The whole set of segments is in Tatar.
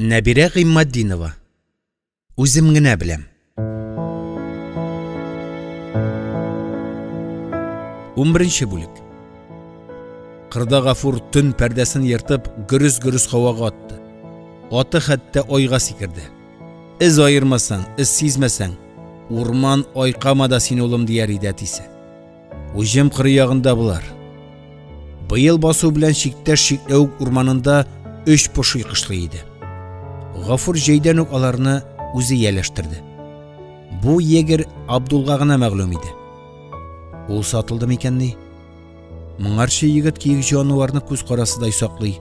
Нәбирә Гыйммәтдинова. Үзем генә беләм. 11-нче бүлек. Кырда Гафур төн пәрдәсен ертып, гөрүз-гөрүз һавага атты. Аты хәтта айга сикерде. Из айырмасаң, из сизмәсәң, урман айкамада син улым дияр иде әтисе. Уҗым кыры ягында булар. Быел басу белән чиктәш Чикләвек урманында 3 пошый кышлый иде. Гафур җәйдән үк аларны үзе яләштерде. Бу егер Абдулга гына мәгълүм иде. Ул сатылды микәнни? Моңарчы егет киек җанварны күз карасыдай саклый.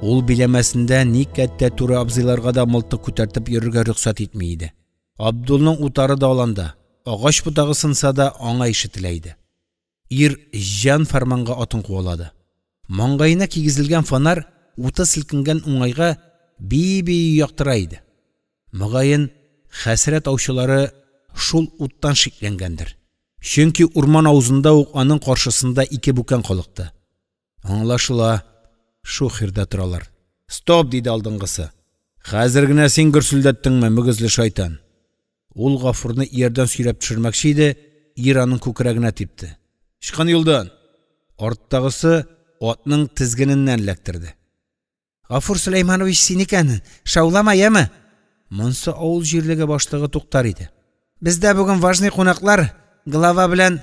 Ул биләмәсендә ник кәттә туры абзыйларга да мылтык күтәртеп йөрергә рөхсәт итми иде. Абдулның утары да аланда, агач бутагы сынса да аңа ишетелә иде. Ир җан фарманга атын куалады. Маңгайына кигезелгән фонар уты силкенгән уңайга би-би яктыра иде. Мөгаен хәсрәт аучылары шул уттан шикләнгәндер. Чөнки урман авызында ук аның каршысында 2 бүкән калыкты. Аңлашыла, шу хирдә торалар. Стоп, диде алдынгысы. Хәзер генә син гөрсүлдәттеңме, мөгезле шайтан? Ул Гафурны иярдән сөйрәп төшермәкче иде, ир аның күкрәгенә типте. Чыккан юлдан. Арттагысы атның тизгененнән эләктерде. Гафур Сөләйманович син икән, шаулама яме? Монсы авыл җирлеге башлыгы туктар иде. Бездә бүген важный кунаклар глава белән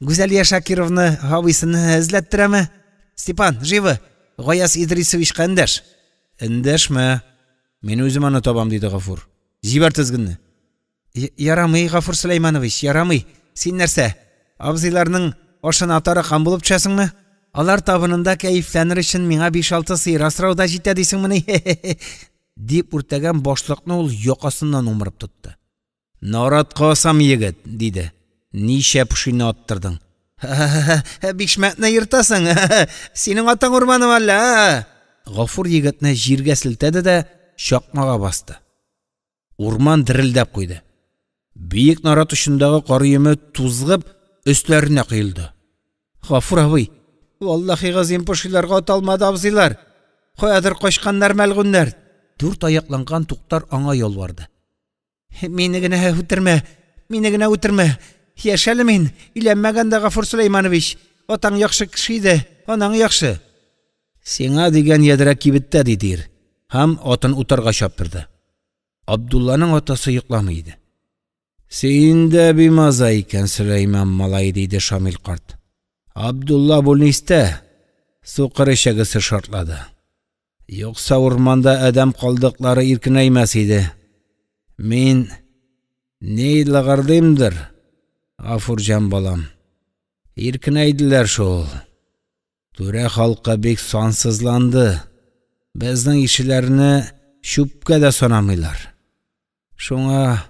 Гүзәлия Шакировны хавыйсыны эзләттерәме? Степан, живы, Гаяз Идрисович кәндәш. Эндәшмә. Мин үзем аны табам, диде Гафур. Җибәр тизгенне. Ярамый, Гафур Сөләйманович, ярамый. Син нәрсә? Абзыйларның ашын атары кан булып төшәсеңме? Алар табынында кәефләнер өчен миңа 5-6 сыер асрауда җитә дисеңме? Дип үртәгән башлыкны ул якасыннан умырып тотты. Наратка асам егет, диде. Ничә пушыйны аттырдың? Бишмәтне йыртасың. Синең атаң урманы әллә? Гафур егетне җиргә селтәде дә чакмага басты. Урман дирелдәп куйды. Биек нарат ұшындагы карыйымы тузгып өстләренә кыйлды. Гафур абый, валлахи газим пушыйларга аталмады абзыйлар. Каядыр качканнар мәлгүннәр. 4 аякланган туктар аңа ялварды. Мине генә үтермә. Яшәле мин, иләнмәгәндә Гафур Сөләйманович. Атаң яхшы кеше иде, анаң яхшы. Сиңа дигән ядрә кибеттә, диде. Һәм атын утарга чаптырды. Абдулланың атасы йокламый иде. Син дә бимаза икән, Сөләйман малай, диде Шамил карт. Абдулла булнистә, сукыр ишәгесе шартлады. Юкса урманда адәм калдыклары иркенәймәс иде. Мин ни лагардымдыр, Гафурҗан балам. Иркенәйделәр шул. Түрә халкы бик сансызланды. Безнең ишеләрне шүпкә дә санамыйлар. Шуңа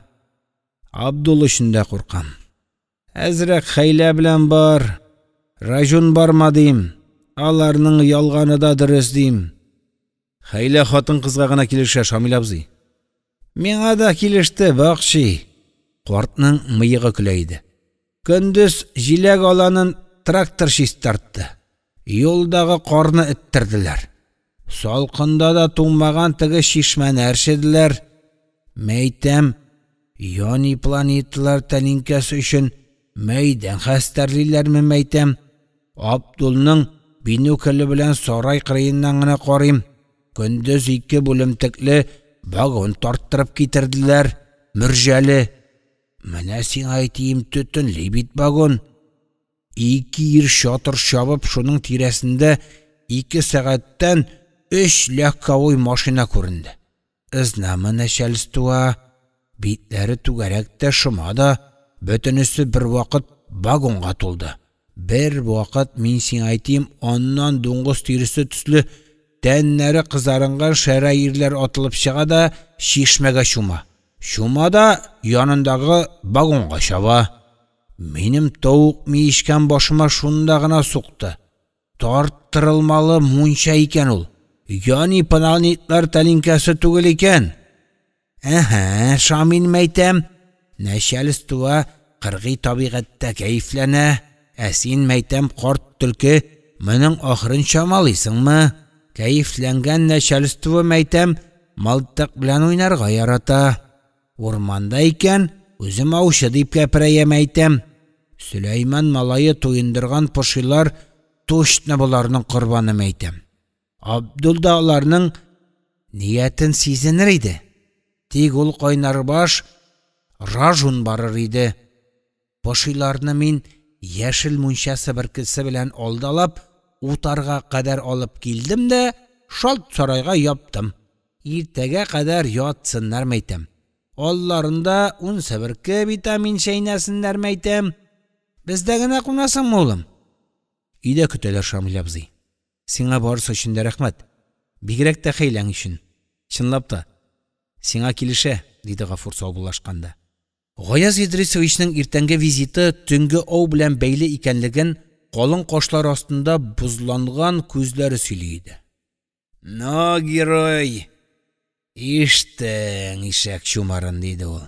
Абдул өчен дә куркам. Әзрәк хәйлә белән бар, Ражун барма дим. Аларның ялганы да дөрес дим. Хәйлә хатын кызга гына килешә, Шамил абзый. Миңа да килеште, бакчы. Картның мыегы көлә иде. Көндез җиләк аланын трактор чистартты. Юлдагы карны эттерделәр. Салкында да туңмаган теге шишмәне әршеделәр. Мәйтәм, яни планеталар тәлинкәсе өчен мәйдан хәстәрлиләрме мәйтәм. Абдулның бинокеле белән сарай кырыеннан гына карыйм. Көндез 2 бүлемтекле вагон тарттырып китерделәр. Мөрҗәле. Менә син әйтим, төтенле бит вагон. 2 ир шатыр чабып, шуның тирәсендә 2 сәгатьтән 3 легковой машина күренде. Изнамы нәшәлстуа, битләре түгәрәктә шымада, бөтенесе бер вакыт вагонга тулды. Бер вакыт мин син әйтим, аннан дуңгыз тиресе төсле тәннәре кызарынган шәрә ирләр атылып чыга да шишмәгә чума. Шумада янындагы вагонга чаба. Минем тавык миешкән башыма шунда гына сукты. Тарттырылмалы мунча икән ул. Яни планетлар тәлинкәсе түгел икән. Шамин мәйтәм, нәшәлстуа кыргый табигатьтә кәефләнә. Син мәйтәм карт төлке, моның ахырын чамалыйсыңмы? кәйефләнгән нәчәлестуы мәйтәм, мылтык белән уйнарга ярата. Урманда икән, үзем аушы дип кәпірәйем әйтәм. Сөләйман малайы туендырган пошилар точно буларның корбаны мәйтәм. Абдулда аларның ниятен сизенер иде. Тик ул кайнар баш ражун барыр иде. Пошиларны мин яшел мунчасы беркесе белән алдалап, утарга кадәр алып килдем дә, шалт сарайга яптым. Иртәгә кадәр ятсыннар мәйтәм. Алларында 10 себерке витамин чәйнәсеннәр мәйтәм. Бездә генә кунасыңмы, улым? Өйдә көтәләр Шамил абзый. Сиңа барысы өчен дә рәхмәт. Бигрәк тә хәйләң өчен. Чынлап та, сиңа килешә, диде Гафур саубуллашканда. Гаяз Идрисовичның иртәнге визиты төнге ау белән бәйле икәнлеген калын кашлар астында бузланган күзләре сөйли иде. «Но, герой! Иштең, ишәк чумарын», диде ул,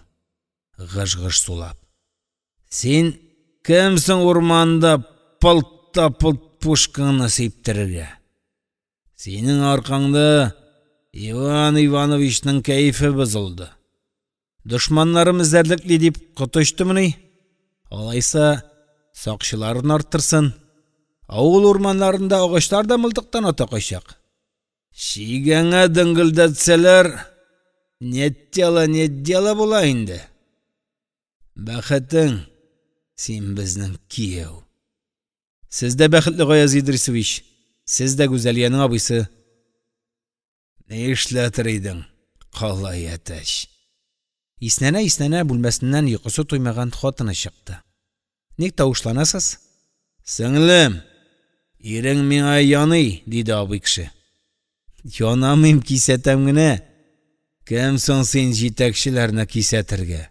гыж-гыж сулап. «Син кемсең урманда пылт-пылт пушканы сыйптырырга? Синең аркаңда Иван Ивановичның кәйфе бозылды. Дошманнарым эзәрлекли дип коточтымыни? Алайса, сакчыларын арттырсын. Авыл урманнарында агачлар да мылтыктан ата кайчак. Шигәңә дыңгылдатсалар, нет дела була инде. Бәхетең, син безнең кияү. Сез дә бәхетле, Гаяз Идрисович. Сез дә Гүзәлиянең абыйсы. Не эшләтер идең, калай әтәч. Иснәнә бүлмәсеннән йокысы туймаган хатыны чыкты. Ник тавышланасыз? Сеңлем, ирең миңа яный, диде абый кеше. Янамыйм, кисәтәм генә. Кем соң син җитәкчеләрне кисәтергә?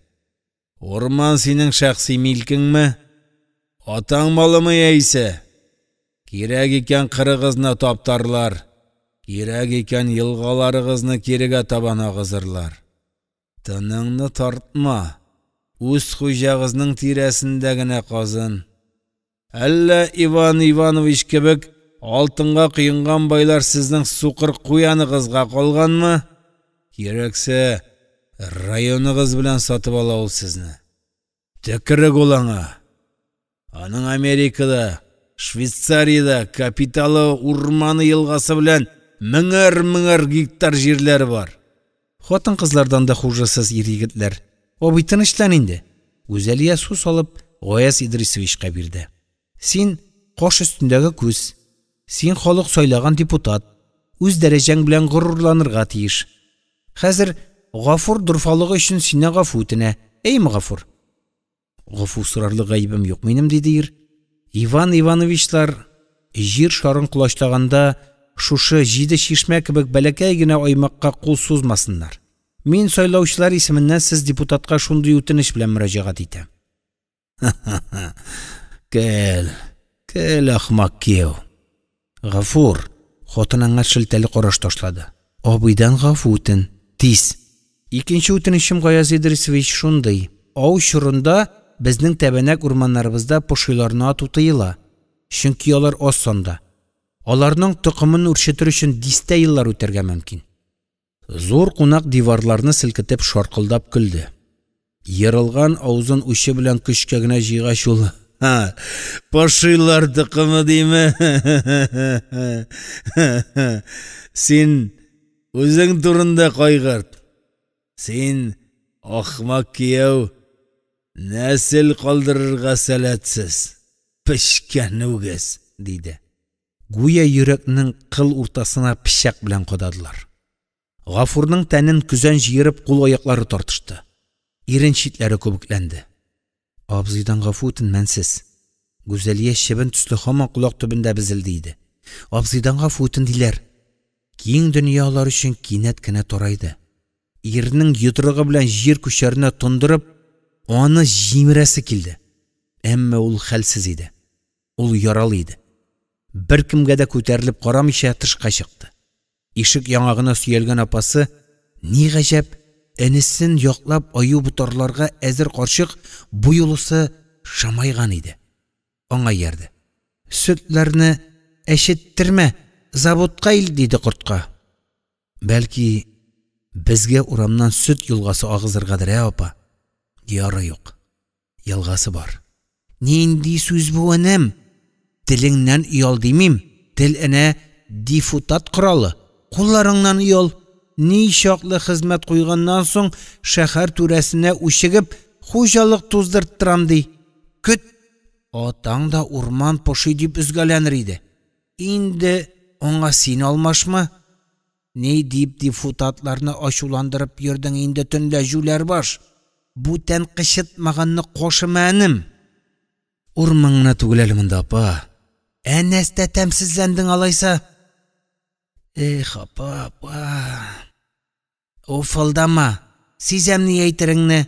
Урман синең шәхси милкеңме? Атаң малымы яисә? Кирәк икән кырыгызны таптарлар. Кирәк икән елгаларыгызны кирегә табан агызырлар. Тыныңны тартма. Үз хуҗагызның тирәсендә генә казын. Әллә Иван Иванович кебек алтынга кыйынган байлар сезнең сукыр куяныгызга калганмы? Кирәксә, районыгыз белән сатып ала ул сезне. Төкерек ул аңа. Аның Америкада, Швейцарияда капиталы урманы елгасы белән меңәр гектар җирләре бар. Хатын-кызлардан да хужасыз ир-егетләр. Абый тынычлан инде. Гүзәлия су салып Гаяз Идрисовичка бирде. Син каш өстендәге күз. Син халык сайлаган депутат. Үз дәрәҗәң белән горурланырга тиеш. Хәзер Гафур дурфалыгы өчен сине гафу үтенә. Әйме Гафур? Гафу сорарлык гаебем юк минем, диде ир. Иван Ивановичлар җир шарын кулачлаганда шушы 7 шишмә кебек бәләкәй генә аймакка кул сузмасыннар. Мин сайлаучылар исеменнән сез депутатка шундый үтенеч белән мөрәҗәгать итәм. Кел ахмак кияү. Гафур, хатыныңа шелтәле караш ташлады. Абыйдан гафу үтен, тиз. Икенче үтенечем, Гаяз Идрисович, шундый. Ау чорында безнең тәбәнәк урманнарыбызда пошиларны ату тыела. Чөнки алар аз санда. Аларның тукымын үрчетер өчен 10 еллар үтәргә мөмкин. Зур кунак диварларны селкетеп шаркылдап көлде. Ярылган авызын учы белән көчкә генә җыйгач ул: Пошилар тукымы диме? Син үзең турында кайгырт. Син ахмак кияү, нәсел калдырырга сәләтсез. Пешкән үгез, диде. Гүя йөрәкнең кыл уртасына пичак белән кададылар. Гафурның тәнен күзән җыерып кул-аяклары тартышты. Ирен читләре күбекләнде. Абзыйдан гафу үтенмәнсез. Гүзәлия чебен төсле һаман кулак төбендә безелде иде. Абзыйдан гафу үтендиләр. Киң дөнья алар өчен кинәт кенә тарайды. Ирнең йодрыгы белән җир күчәренә тондырып, аны җимерәсе килде. Әмма ул хәлсез иде. Ул яралы иде. Беркемгә дә күтәрелеп карамыйча тышка чыкты. Ишек яңагына сөялгән апасы, ни гаҗәп, энесен яклап аю бутарларга әзер карчык бу юлысы шамайган иде. Аңа ярды. Сөтләрне әшеттермә, заводқа ил, дейді құртқа. Бәлки, бізге урамнан сүт юлғасы ағызырғадыр, апа? Дияра yok. Ялғасы бар. Ненді сөз bu әнем? Тіліңнен ұял деймем. Тіл әне дифутат құралы. Қолларыңнан ұял. Ни шақлы қызмет қойғаннан соң шәһәр түрәсіне үшігіп, хужалық туздырттырам дей. Күт, атаң да урман пошы деп үзгәләнер иде. Инде оңа сен алмашмы? Не deyip дифутатларны ашуландырып йөрдің, инде төнлә жүләр баш. Бу тәнқишетмәгәнне қошы мәнім. Урмаңна түгеләлемінде, апа. Әнәстә тәмсізләндің алайса. Эх, апа. Офылдама. Сизәмні әйтеріңні.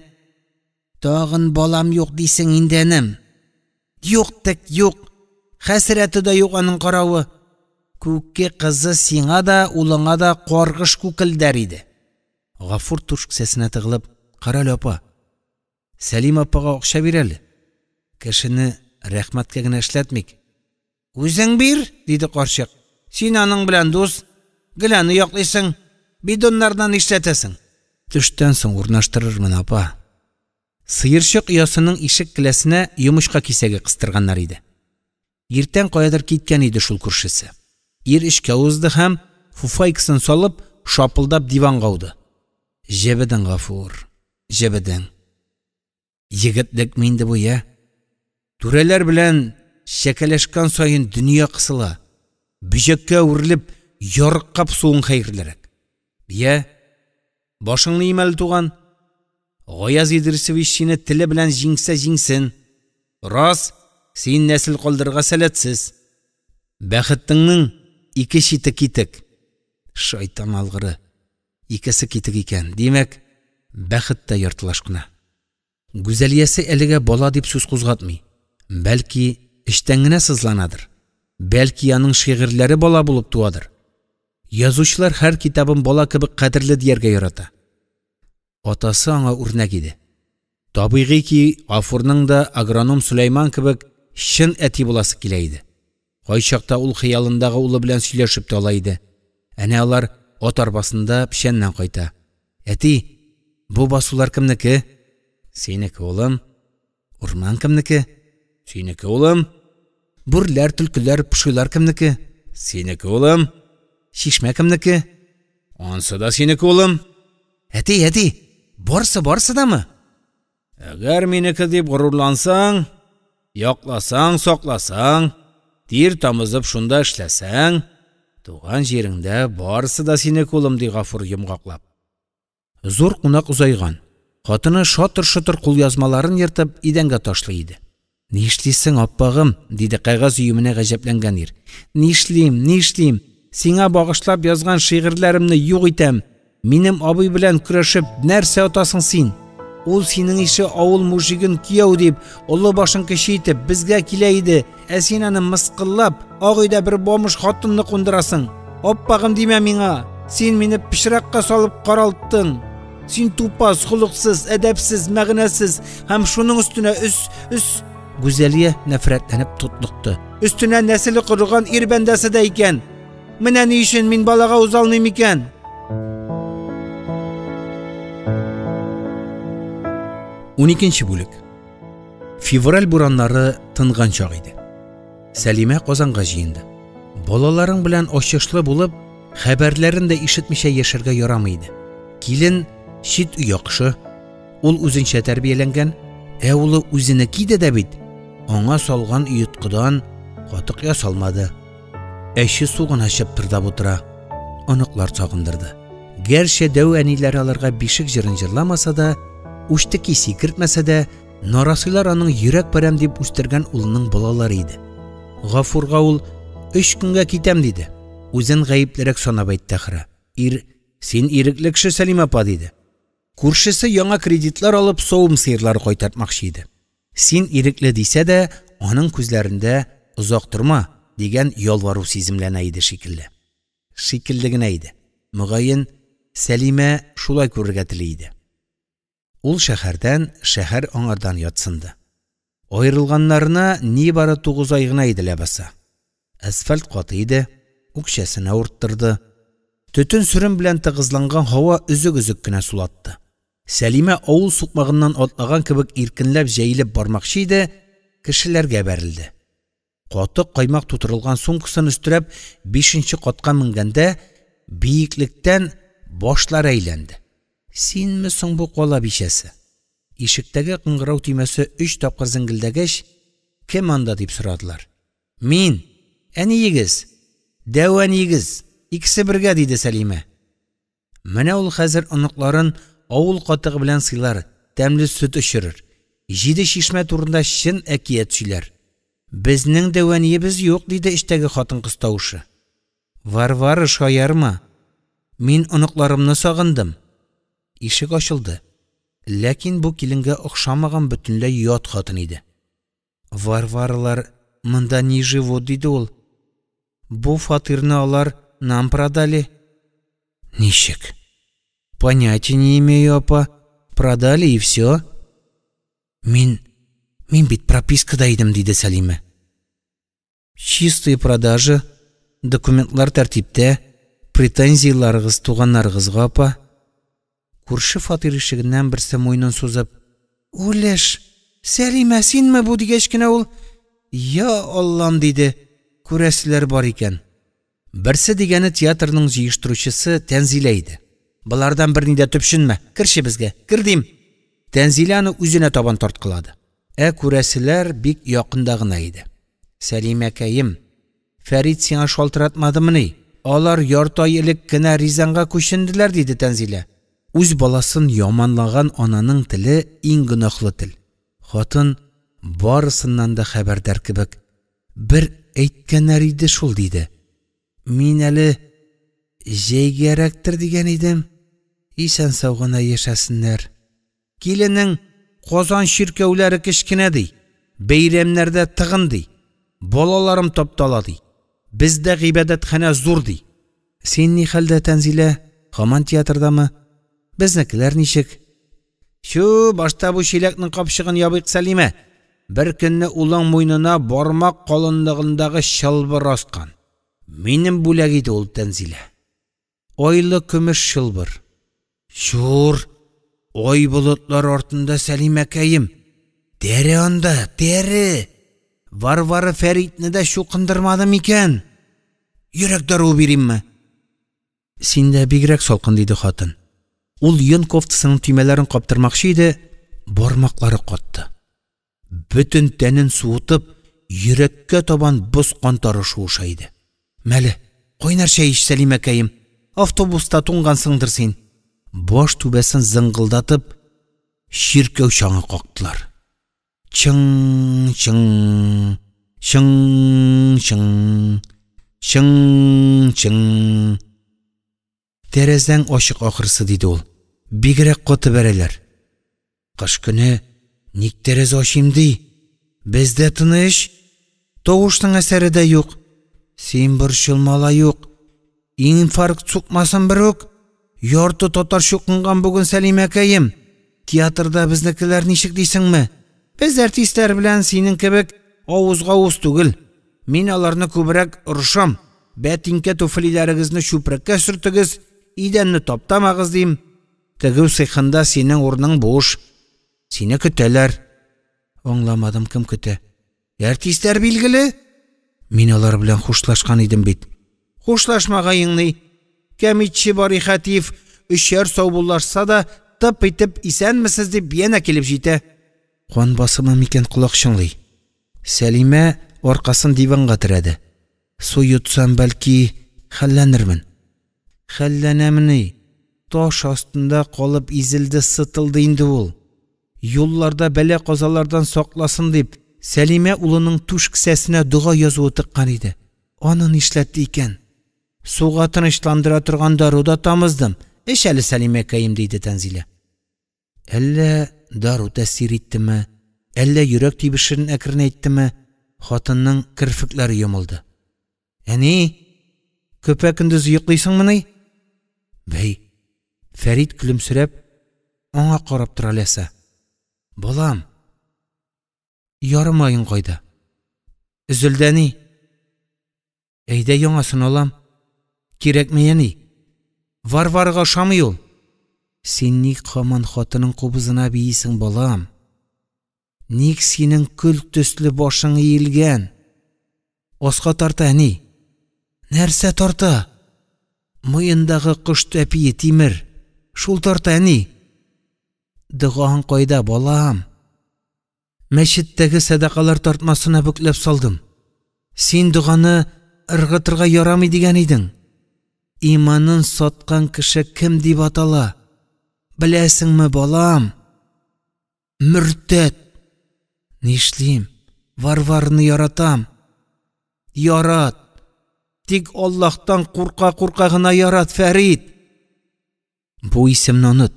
Тағын балам юк дейсің инде әнем. Юк тек юк. Хәсрәті да юк аның қарауы. Күкке қызы сиңа да, улыңа да қорғыш күкілдер иде. Ғафур туш кісесіне тығылып, қаралы апа. Сәлим апаға оқша берәлі. Кішіні рәхмәткә генә эшләтмик. Үзең бир, диде қаршық. Син аның белән дус, геләне яклыйсың, бидоннардан эшләтәсең. Төштән соң урнаштырырмын, апа. Сыйырчык оясының ишек киләсенә йомышка кисәге кыстырганнар иде. Иртән каядыр киткән иде шул күршесе. Ир эшкә узды һәм фуфайкасын салып, шапылдап диванга ауды. Җебедең, Гафур, җебедең. Егетлек минде бу, я. Түрәләр белән шәкәләшкән сайын дөнья кысыла. Бөҗәккә үрелеп, ярыккап суын хәерлерәк. Я, башыңны имәл туган. Гаяз Идрисович сине теле белән җиңсә җиңсен. Рас, син нәсел калдырырга сәләтсез. Бәхетеңнең ике чите китек. Шайтан алгыры. Икесе китек икән. Димәк, бәхет тә яртылаш кына. Гүзәлиясе әлегә бала дип сүз кузгатмый. Бәлки, эштән генә сызланадыр. Бәлки, аның шигырьләре бала булып туадыр. Язучылар һәр китабын бала кебек кадерле дияргә ярата. Атасы аңа үрнәк иде. Табигый ки, Гафурның да агроном Сөләйман кебек чын әти буласы килә иде. Кайчакта ул хыялындагы улы белән сөйләшеп тә ала иде. Әнә алар ат арбасында пишәннән кайта. Әти, бу басулар кемнеке? Синеке, улым. Урман кемнеке? Синеке, улым. Бүрләр, төлкеләр, пышылар кемнеке? Синеке, улым. Шишмә кемнеке? Ансы да синеке, улым. Әти, барсы дамы? Әгәр минеке дип горурлансаң, якласаң, сакласаң, тир тамызып шунда эшләсәң, туган җиреңдә барсы да синеке, улым, ди Гафур йомгаклап. Зур кунак узайган. Хатыны шатыр-шатыр кул язмаларын йыртып идәнгә ташлый иде. Нишлисең, аппагым, диде кәгазь өеменә гаҗәпләнгән ир. Нишлим? Сиңа багышлап язган шигырьләремне юк итәм. Минем абый белән көрәшеп, нәрсә атасың син? Ул синең ише авыл мужигын кияү дип, олы башын кече итеп безгә килә иде. Ә син аны мыскыллап, ак өйдә бер бомыш хатынны кундырасың. Аппагым димә миңа. Син мине пишракка салып каралттың. Син тупас, хулыксыз, әдәпсез, мәгънәсез һәм шуның өстенә Гүзәлия нәфрәтләнеп тотлыкты. Өстенә нәселе корыган ир бәндәсе дә икән. Менә ни өчен мин балага узалмыйм икән? Уникенче бүлек. Февраль бураннары тынган чак иде. Сәлимә Казанга җыенды. Балаларың белән ачышлы булып, хәбәрләрен дә ишетмичә яшәргә ярамый иде. Килен чит яхшы, ул үзенчә тәрбияләнгән, ә улы үзенеке иде дә бит. Аңа салган уйыткыдан катык ясалмады. Әше сугын ачып тырдап утыра. Аныклар сагындырды. Гәрчә дәү әниләре аларга бишек җырын җырламаса да, уштыки сикертмәсә дә, нарасыйлар аның йөрәк пәрәм дип үстергән улының балалары иде. Гафурга ул 3 көнгә китәм диде. Үзен гаеплерәк санап әйтте ахры. Ир, син ирекле кеше, Сәлимә апа, диде. Күршесе яңа кредитлар алып савым сыерлары кайтартмакчы иде. Син ирекле дисә дә, аның күзләрендә озак торма дигән ялвару сиземләнә иде шикелле. Шикелле генә иде. Мөгаен Сәлимә шулай күрергә тели иде. Ул шәһәрдән, шәһәр аңардан ятсынды. Айрылганнарына ни бары 9 ай гына иде ләбаса. Асфальт каты иде, үкшәсенә урттырды. Төтен сүрем белән тыгызланган һава үзек-үзек кенә сулатты. Сәлимә авыл сукмагыннан атлаган кебек иркенләп җәелеп бармакчы иде, кешеләргә бәрелде. Каты каймак тутырылган сумкасын өстерәп 5нче катка менгәндә, биеклектән башлар әйләнде. Синме соң бу кала бишәсе? Ишектәге кыңгырау тимәсе 3 тапкыр зиңгелдәгәч, кем анда дип сорадылар. Мин, әниегез, дәвәниегез, икесе бергә диде Сәлимә. Менә ул хәзер оныкларын авыл катыгы белән сыйлар, тәмле сөт эчерер. 7 шишмә турында чын әкият сөйләр. Безнең дәвәниебез юк, диде иштәге хатын-кыз тавышы. Варвара шаярма. Мин оныкларымны сагындым. Ишек ачылды. Ләкин бу киленгә охшамаган бөтенләй ят хатын иде. Варваралар монда не живут, диде ул. Бу фатирны алар нам продали. Ничек? Понятия не имею, апа. Продали и все. Мин бит пропискада идем, диде Сәлимә. Чистые продажи, документлар тәртиптә, претензияларыгыз туганнарыгызга, апа. Күрше фатир ишегеннән берсе муйнын сузып, «Үлеш, Сәлимә, синме бу?» дигәч кенә ул, «Я Аллам», диде, күрәселәр бар икән. Берсе дигәне театрның җыештыручысы Тәнзилә иде. Булардан берни дә төпшенмә, кирше безгә, кирдим. Тәнзиләне үзенә табан тарткылады. Күрәселәр бик якында гына иде. Сәлимәкәем, Фәрит сиңа шалтыратмадымыни? Алар ярты ай элек кенә Ризанга күченделәр, диде Тәнзилә. Үз баласын яманлаган ананың теле иң гөнаһлы тел. Хатын барысыннан да хәбәрдар кебек. Бер әйткәннәр иде шул, диде. Мин әле җәйгәрәктер дигән идем. Исән сау гына яшәсеннәр. Киленең Казан ширкәүләре кечкенә ди. Бәйрәмнәрдә тыгын ди. Балаларым таптала ди. Бездә гыйбадәтханә зур ди. Син ни хәлдә, Тәнзилә? Һаман театрдамы? Безнекеләр ничек? Шу, башта бу чиләкнең капчыгын ябыйк, Сәлимә. Бер көнне улың муйнына бармак калынлыгындагы чылбыр аскан. Минем бүләк иде ул, Тәнзилә. Ойлы көмеш чылбыр. Шур, ой болытлар артында, Сәлимәкәем. Тәре анда, тәре. Варвара Фәритне дә шуқындырмадым икән. Йөрәк дару биримме? Синдә бигрәк салкын, диде хатын. Ул йон кофтасының төймәләрен каптырмакчы иде, бармаклары катты. Бүтін тәнен суытып, йөрәккә табан боз кантары шуыша иде. Мәле, кайнар чәй ич, Сәлимәкәем. Автобуста туңгансыңдыр син. Баш түбәсен зыңгылдатып, ширкәү чаңы кактылар. Чың-чың, чың-чың, чың-чың. Тәрәзәң ачык ахырсы, диде ул. Бигрәк каты бәрәләр. Кыш көне ник тәрәзә ачыйм ди? Бездә тыныч, тавыштың әсәре дә юк. Син борчылмала юк. Инфаркт сукмасын бер үк. Ярты татар шукынган бүген, Сәлимәкәем. Театрда безнекеләр ничек дисеңме? Без артистлар белән синең кебек авызга-авыз түгел. Мин аларны күбрәк орышам. Бәтинкә туфлиләрегезне чүпрәккә сөртегез, идәнне таптамагыз дим. Тегү сыйхында синең урның буш. Сине көтәләр. Аңламадым, кем көтә? Артистлар билгеле? Мин алар белән хушлашкан идем бит. Хушлашмагайыңны. Кәмитче Бари Хәтиф 3 саубуллашса да, тып итеп исәнмесез дип янә килеп җитә. Кан басымы микән колак чыңлый. Сәлимә аркасын диванга терәде. Су йотсам бәлки хәлләнермен. Хәлләнәмени? Таш астында калып изелде, сытылды инде ул. Юлларда бәлә казалардан сакласын дип, Сәлимә улының туш кесәсенә дуга язуы тыккан иде. Аны нишләтте икән? Суга тынычландыра торган дару да тамыздым. Эш әле, Сәлимәкәем, диде Тәнзилә. Әллә дару тәсир иттеме? Әллә йөрәк тибешен әкренәйттеме? Хатынның кирфекләре йомылды. Әни, көпә көндез йоклыйсыңмыни? Бәй, Фәрит күлемсерәп, аңа карап тора ләсә. Балам, ярым айың кайда? Үзелдәни. Әйдә яңасын алам. Кирәкме яни? Варварга ошамый ул. Син ник һаман хатының кубызына биисең, балам? Ник синең көл төсле башың иелгән? Аска тарта әни. Нәрсә тарта? Муендагы кош тәпие тимер. Шул тарта әни. Дұғаң кайда, балам? Мәчеттәге садақалар тартмасына бүкләп салдым. Син дұғаны ыргытырга ярамый дигән идең. Иманын саткан кеше кем дип атала? Беләсеңме, балам? Мөртәт. Нишлим? Варварны яратам. Ярат. Тик Аллаһтан курка гына ярат, Фәрит. Бу исемне оныт.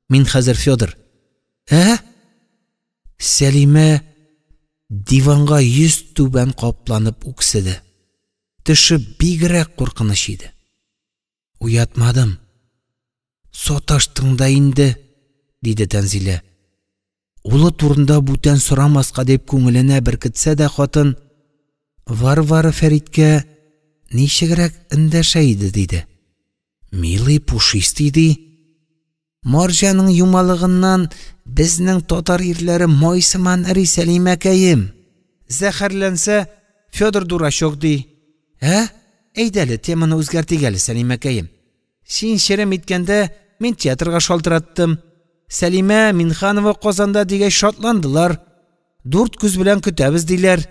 Мин хәзер Федор. Сәлимә диванга йөз түбән капланып үкседе. Теше бигрәк куркыныч иде. Уятмадым. Саташтың да инде, диде Тәнзилә. Улы турында бүтән сорамаска дип күңеленә беркетсә дә хатын, Варвара Фәриткә ничегрәк эндәшә иде, диде. Милый пушисти ди. Марҗаның юмалыгыннан безнең татар ирләре майсыман эри, Сәлимәкәем. Зәһәрләнсә Федор дурачок ди. Әйдәле, теманы үзгәртик әле, Сәлимәкәем. Син шерем иткәндә мин театрга шалтыраттым. Сәлимә Минханова Казанда дигәч шатландылар. Дүрт күз белән көтәбез диләр.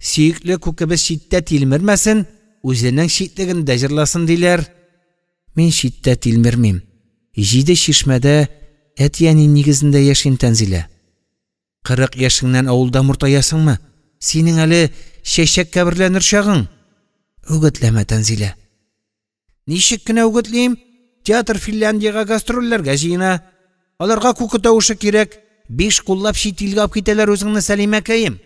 Сөекле күкебез читтә тилмермәсен, үзенең читлеген дә җырласын диләр. Мин читтә тилмермим. 7 Шишмәдә әтияни нигезендә яшим, Тәнзилә. 40 яшеңнән авылда муртаясыңмы? Синең әле чәчәк каберләнер чагың. Үгетләмә, Тәнзилә. Ничек кенә үгетлим? Театр Финляндиягә гастрольләргә җыена. Аларга күке тавышы кирәк. 5 куллап чит илгә алып китәләр үзеңне, Сәлимәкәем.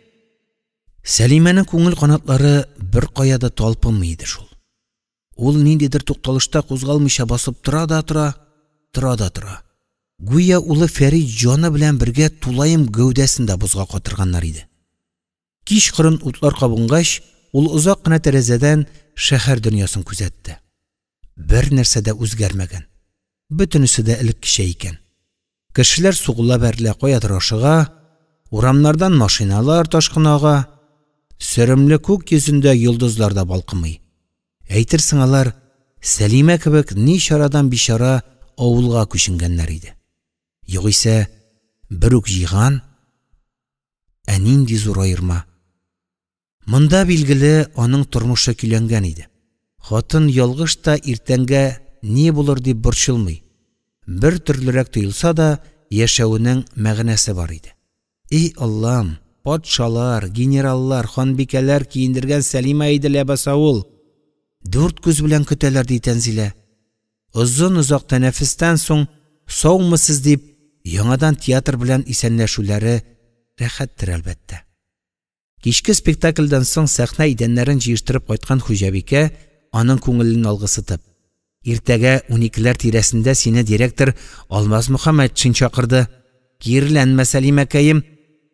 Сәлимәнең күңел канатлары бер каяда талпынмый иде шул. Ул ниндидер тукталышта кузгалмыйча басып тора да тора. Гүя улы Фәрит җаны белән бергә тулайым гәүдәсендә бузга катырганнар иде. Кич кырын утлар кабынгач, ул узак кына тәрәзәдән шәһәр дөньясын күзәтте. Бер нәрсә дә үзгәрмәгән. Бөтенесе дә элеккечә икән. Кешеләр сугыла бәрелә, каядыр ашыга, урамнардан машиналар ташкынага, сөремле күк йөзендә йолдызлар да балкымый. Әйтерсең, алар Сәлимә кебек ни чарадан бишара авылга күченгәннәр иде. Югыйсә, бер үк җыйган, нинди зур аерма. Монда билгеле аның тормышы көйләнгән иде. Хатын ялгыш та иртәнгә ни булыр дип борчылмый. Бер төрлерәк тоелса да, яшәүнең мәгънәсе бар иде. И Аллам, патшалар, генераллар, ханбикәләр киендергән Сәлимә иде ләбаса ул. 4 күз белән көтәләр, ди Тәнзилә. Озын-озак тәнәфестән соң, саумысыз дип, яңадан театр белән исәнләшүләре рәхәттер, әлбәттә. Кичке спектакльдән соң сәхнә идәннәрен җыештырып кайткан Хуҗабикә аның күңелен алгысытып: "Иртәгә 12ләр тирәсендә сине директор Алмаз Мөхәммәтшин чакырды. Киреләнмә, Сәлимәкәем,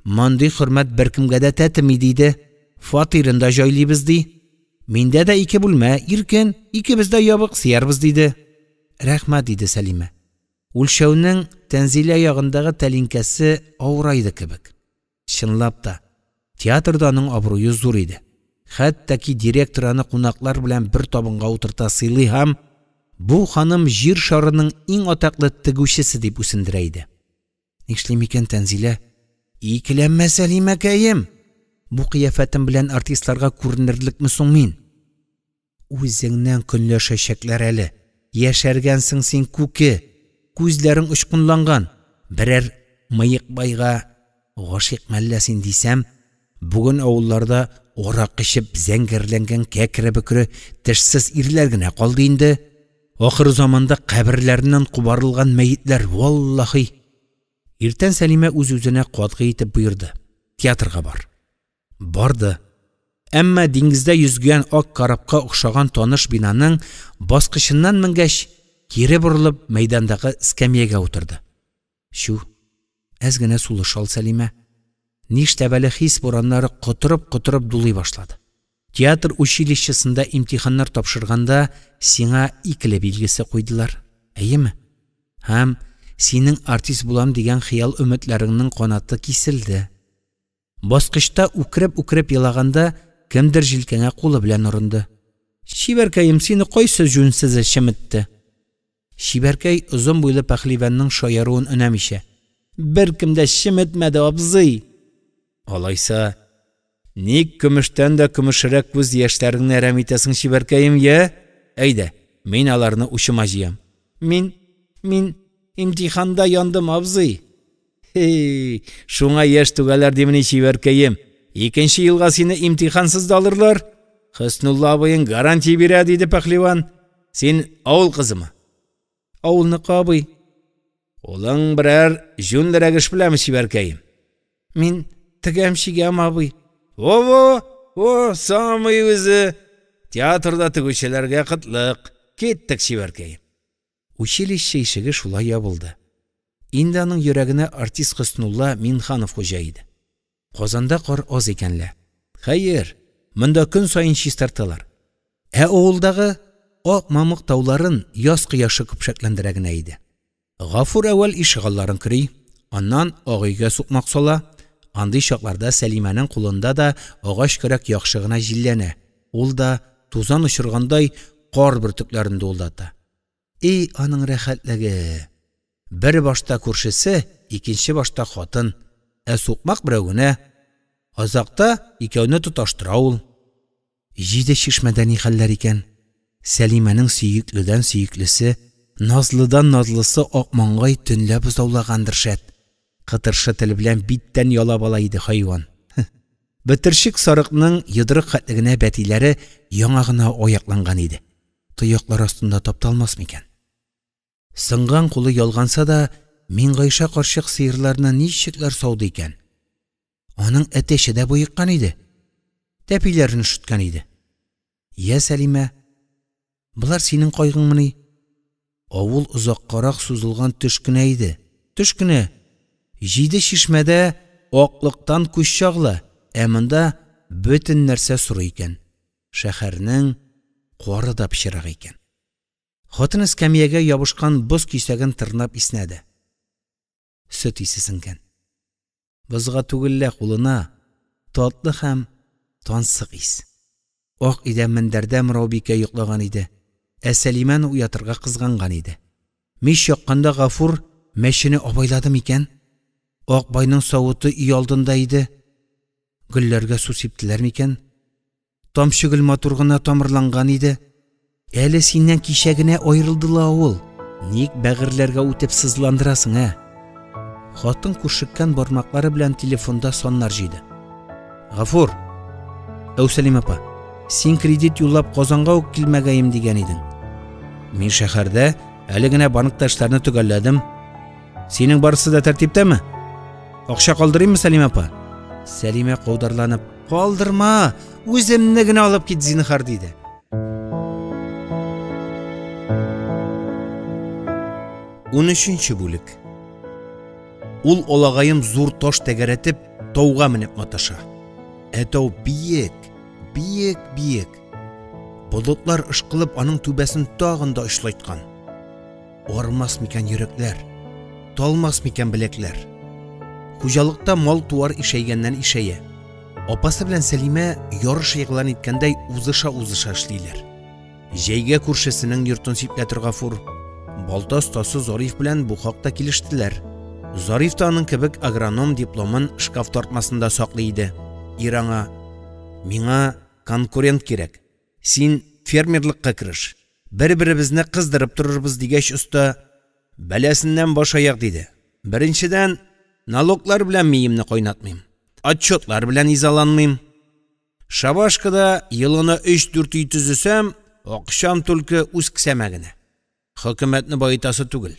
мондый хөрмәт беркемгә дә тәтми диде. Фатирында җайлыйбыз ди. Миндә дә 2 бүлмә, иркен, икебез дә ябык сыярбыз диде." "Рәхмәт", диде Сәлимә. Үлчәүнең Тәнзилә ягындагы тәлинкәсе авырайды кебек. Чынлап та, театрда аның абруе зур иде. Хәтта директор аны кунаклар белән бер табынга утырта сыйлый һәм бу ханым җир шарының иң атаклы тегүчесе дип үсендерә иде. Нишлим икән, Тәнзилә? "Икеләнмә, Сәлимәкәем. Бу кыяфәтем белән артистларга күренерлекме соң мин?" "Үзеңнән көнләшәчәкләр әле. Яшәргәнсең син күке. Күзләрең очкынланган. Берәр мыек байга гашыйк мәллә син дисәм, бүген авылларда орак ичеп зәңгәрләнгән кәкре-бөкре тешсез ирләр генә калды инде. Ахыр заманда каберләреннән кубарылган мәйетләр, валлаһи." Иртән Сәлимә үз-үзенә катгый итеп боерды: "Театрга бар." Барды. Әмма диңгездә йөзгән ак карапка охшаган таныш бинаның баскычыннан менгәч, кире борылып мәйдандагы скамьягә утырды. Шу, әз генә сулыш ал, Сәлимә. Ништәбәле хис бураннары котырып дулый башлады. Театр училищесында имтиханнар тапшырганда сиңа икеле билгесе куйдылар. Әйеме? Һәм синең артист булам дигән хыял өметләреңнең канаты киселде. Баскычта үкреп елаганда кемдер җилкәңә кулы белән урынды. Шибәркәем, сине кайсы җүнсез шәметте? Шибәркәй озын буйлы пәхливәннең шаяруын өнәмичә. Беркем дә шәметмәде, абзый. Алайса, ник көмештән дә көмешрәк күз яшьләреңне әрәм итәсең, Шибәркәем, я? Әйдә, мин аларны ушыма җыям. Мин имтиханда яндым, абзый. Хей, шуңа яшь түгәләр димени, Шибәркәем. Икенче елга сине имтихансыз да алырлар. Хөснулла абыйың гарантия бирә, диде пәхливан. Син авыл кызымы? Авылныкы, абый. Улың берәр җүнлерәк эш беләме, Шибәркәем? Мин тегәмчегәм, абый. О, самый үзе. Театрда тегүчеләргә кытлык. Киттек, Шибәркәем. Училище ишеге шулай ябылды. Инде аның йөрәгенә артист Хөснулла Минханов хуҗа иде. Казанда кар аз икәнле. Хәер, монда көн сайын чистарталар. Авылдагы ак мамык тауларын яз кояшы көпшәкләндерә генә иде. Гафур әвәл ишегалларын кыри, аннан агыйга сукмак сала. Андый чакларда Сәлимәнең кулында да агач көрәк яхшы гына җилләнә. Ул да тузан очыргандай кар бөртекләрен дулдата. И аның рәхәтлеге. Бер башта күршесе, икенче башта хатын. Сукмак берәүгенә. Азакта икәүне тоташтыра ул. Җиде шишмәдә ни хәлләр икән. Сәлимәнең сөйекледән сөеклесе, назлыдан назлысы акмангай төнлә бозаулагандыр шәт. Кытыршы тел белән биттән ялап ала иде хайван. Бетершик сарыкның йодрык хәтлегенә бәтиләре яңа гына аякланган иде. Тояклар астында тапталмас микән? Сынган кулы ялганса да, мин Гайша карчык сыерларны ничекләр сауды икән. Аның әтәше дә буйыккан иде. Тәпиләрен шыткан иде. Я Сәлимә, булар синең кайгыңмыни? Авыл узаккарак сузылган төш кенә иде. Төш кенә. Җиде шишмәдә аклыктан күз чаглы, ә монда бөтен нәрсә соры икән. Шәһәрнең кары да пычрак икән. Хатын эскәмиягә ябышкан боз кисәген тырнап иснәде. Сөт исе сеңгән. Бозга түгеллә кулына татлы һәм тансык ис. Ак идән мендәрдә Мөрабикә йоклаган иде. Сәлимәне уятырга кызганган иде. Мич якканда Гафур мәчене абайлады микән? Ак байның савыты үй алдында иде. Гөлләргә су сиптеләр микән? Тамчы гөл матур гына тамырланган иде. Әле синнән кичә генә аерылдыла ул. Ник бәгырьләргә үтеп сызландырасың, ә? Хатын күршеккән бармаклары белән телефонда соннар җыйды. Гафур, Сәлимә апа, син кредит юллап Казанга ук килмәгәем дигән идең. Мин шәһәрдә әле генә банкта эшләрне төгәлләдем. Синең барысы да тәртиптәме? Акча калдырыйммы, Сәлимә апа? Сәлимә каударланып, калдырма, үземне генә алып кит, зинһар, диде. 13-нче бүлек. Ул алагаем зур таш тәгәрәтеп тауга менеп маташа. Тау биек. Болытлар ышкылып аның түбәсен тагын да очлайткан. Армас микән йөрәкләр, талмас микән беләкләр. Хуҗалыкта мал туар ишәйгәннән ишәя. Апасы белән Сәлимә ярыш игълан иткәндәй узыша эшлиләр. Җәйгә күршесенең йортын сипләтер Гафур. Балта остасы Зариф белән бу хакта килештеләр. Зариф та аның кебек агроном дипломын шкаф тартмасында саклый иде. Ираңа, миңа конкурент кирәк. Син фермерлыкка кереш. Бер-беребезне кыздырып торырбыз дигәч оста, бәләсеннән баш аяк диде. Беренчедән, налоглар белән миемне кайнатмыйм. Отчетлар белән изаланмыйм. Шабашкада елына 3-4 үй төзесәм, акчам түлке үз кесәмә генә. Хөкүмәтне байтасы түгел.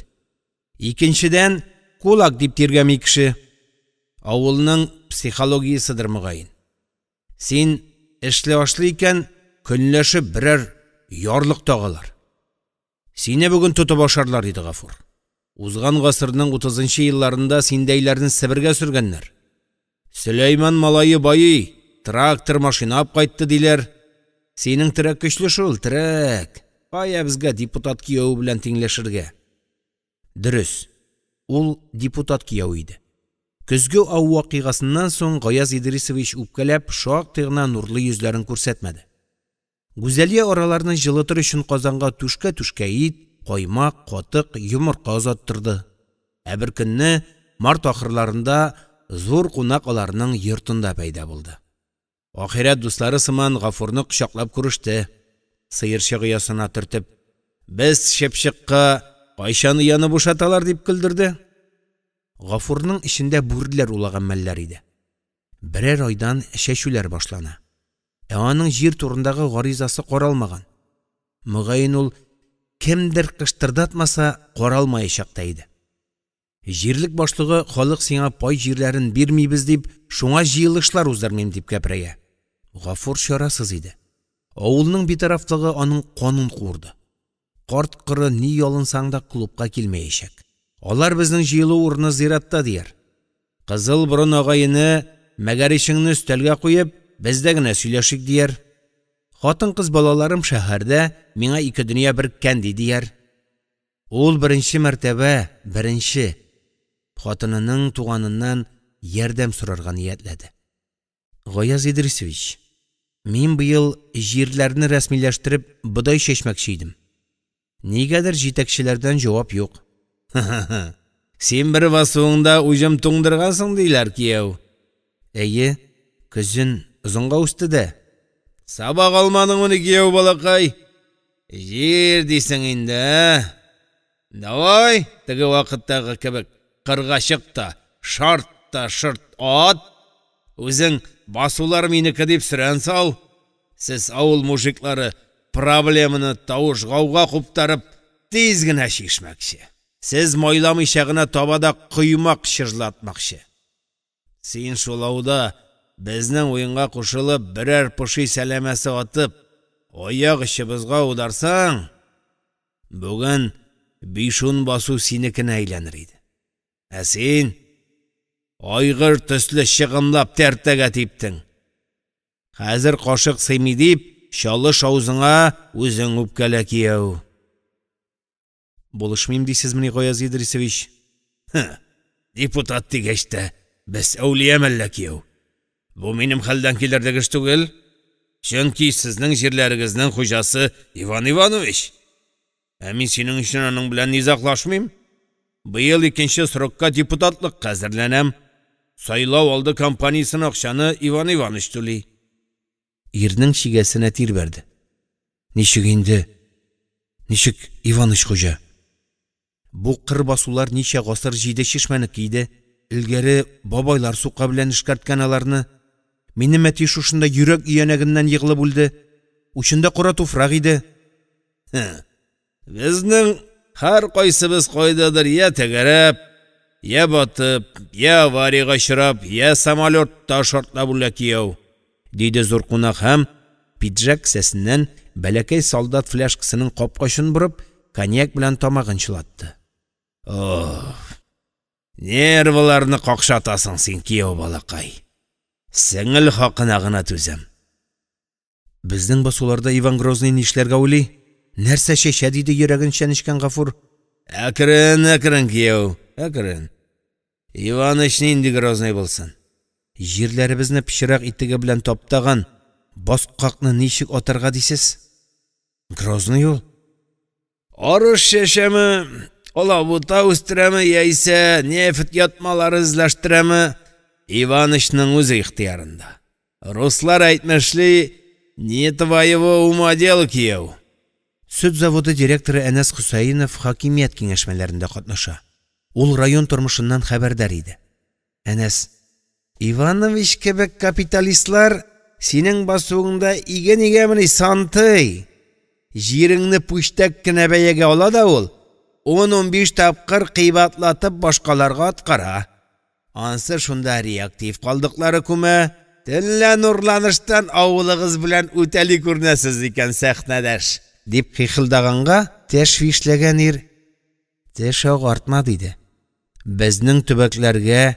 Икенчедән, кулак дип тиргәми кеше. Авылның психологиясыдыр мөгаен. Син эшле икән, көнләшеп берәр ярлык тагалар. Сине бүген тотып ашарлар, диде Гафур. Узган гасырның 30-нчы елларында синдәйләрне Себергә сөргәннәр. Сөләйман малайы байый, трактор машина ап кайтты диләр. Сенің тірек көчлі шул, тірек. Қая бізге депутат кияу білән теңләшірге. Дөрес, ул депутат кияу иде. Көзгө ау вакыйгасыннан соң Гаяз Идрисович үпкәләп шактый гына нурлы йөзләрен күрсәтмәде. Гүзәлия араларны җылытыр өчен Казанга түшкә ит, каймак, катык, йомырка озаттырды. Ә бер көнне март ахырларында зур кунакларның йортында пайда булды. Ахирәт дуслары сыман Гафурны кочаклап күреште. Сыерчык ясына төртеп, "Без шепчыкка кайчан яны бушаталар" дип көлдерде. Гафурның ишендә бүрләр улаган мәлләр иде. Берәр айдан шәшүләр башлана. Аның җир турындагы гаризасы каралмаган. Мөгаен ул кемдер кыштырдатмаса каралмаячак та иде. Җирлек башлыгы халык сиңа пай җирләрен бирмибез дип, шуңа җыелышлар уздырмыйм дип кәпрәгә. Гафур чарасыз иде. Авылның битарафлыгы аның канун куырды. Карт кыры ни ялынсаң да клубка килмәячәк. Алар безнең җыелу урыны зиратта дияр. Кызыл борын агайыны мәгәришеңне өстәлгә куеп, бездә генә сөйләшик дияр. Хатын-кыз балаларым шәһәрдә, миңа ике дөнья беркән дияр. Ул беренче мәртәбә, беренче хатынының туганыннан ярдәм сорарга ниятләде. Гаяз Идрисович, мин быел җирләрне рәсмиләштереп бодай чәчмәкче идем. Нигәдер җитәкчеләрдән җавап юк. Син бер басуыңда уҗым туңдыргансың диләр кияу. Әйе, көзен озынга үсте дә. Сабак алмадыңмы кияу балакай? Җир дисең инде. Давай, теге вакыттагы кебек кырга чык та, шарт та шырт ат. Үзең басулар минеке дип сөрән сал. Сез авыл мужиклары проблеманы тавыш гауга куптарып тиз генә чишмәкче. Сез майламыйча гына табада кыймак чыжлатмакчы. Син шулауда безнең уенга кушылып берәр поши сәләмәсе атып, аяк ишебезгә ударсаң, бүген 5 басу синекенә әйләнер иде. Ә син айгыр төсле чыгымлап тәртәгә типтең. Хәзер кашык сыймый дип, чалыш авызыңа үзең үпкәлә кияу. Булышмыйм дисезмени, Гаяз Идрисович? Депутат дигәч тә, без әүлия мәллә кияу. Бу минем хәлдән килерлек эш түгел. Чөнки сезнең җирләрегезнең хуҗасы Иван Иванович. Ә мин синең өчен аның белән низаклашмыйм. Быел 2нче срокка депутатлык хәзерләнәм. Сайлау алды компаниясының акчаны Иван Иванович түли. Ирнең чигәсенә тир берде. Ничек инде? Ничек Иваныч хуҗа? Бу кыр басулар ничә гасыр җиде чишмәнек иде. Илгәре бабайлар сука белән эшкәрткән аларны. Минем әти шушында йөрәк иянәгеннән егылып үлде. Учында кара туфрак иде. Безнең һәр кайсыбыз кайдадыр я тәгәрәп, я батып, я аварияга очрап, я самолетта шартлап үлә кияу. Диде зур кунак һәм пиджак кесәсеннән бәләкәй солдат фляшкасының капкачын бурып, коньяк белән тамагын чылатты. Нервларны какшатасың син кияу балакай. Сеңел хакына гына түзәм. Безнең басуларда Иван Грозный нишләргә уйлый? Нәрсә чәчә диде йөрәген чәнечкән Гафур. Әкрен кияу, әкрен. Иваныч нинди Грозный булсын. Җирләребезне пичрак итеге белән таптаган баскакны ничек атарга дисез? Грозный ул. Арыш чәчәме, алабута үстерәме яисә нефт ятмалары эзләштерәме? Иванычның үзе ихтыярында. Руслар әйтмешли, не твоего ума дело кияу. Сөт заводы директоры Әнәс Хусаинов хакимият киңәшмәләрендә катнаша. Ул район тормышыннан хәбәрдар иде. Әнәс: Иванович кебек капиталистлар синең басуыңда иген-игәмени сантый. Җиреңне пүчтәк кенә бәягә ала да ул 10-15 тапкыр кыйбатлатып башкаларга аткара. Ансы шунда реактив калдыклары күмә. Төнлә нурланыштан авылыгыз белән үтәли күрнәсез икән сәхнәдәш. Дип хихылдаганга тәшвишләгән ир. Теш артма диде. Безнең төбәкләргә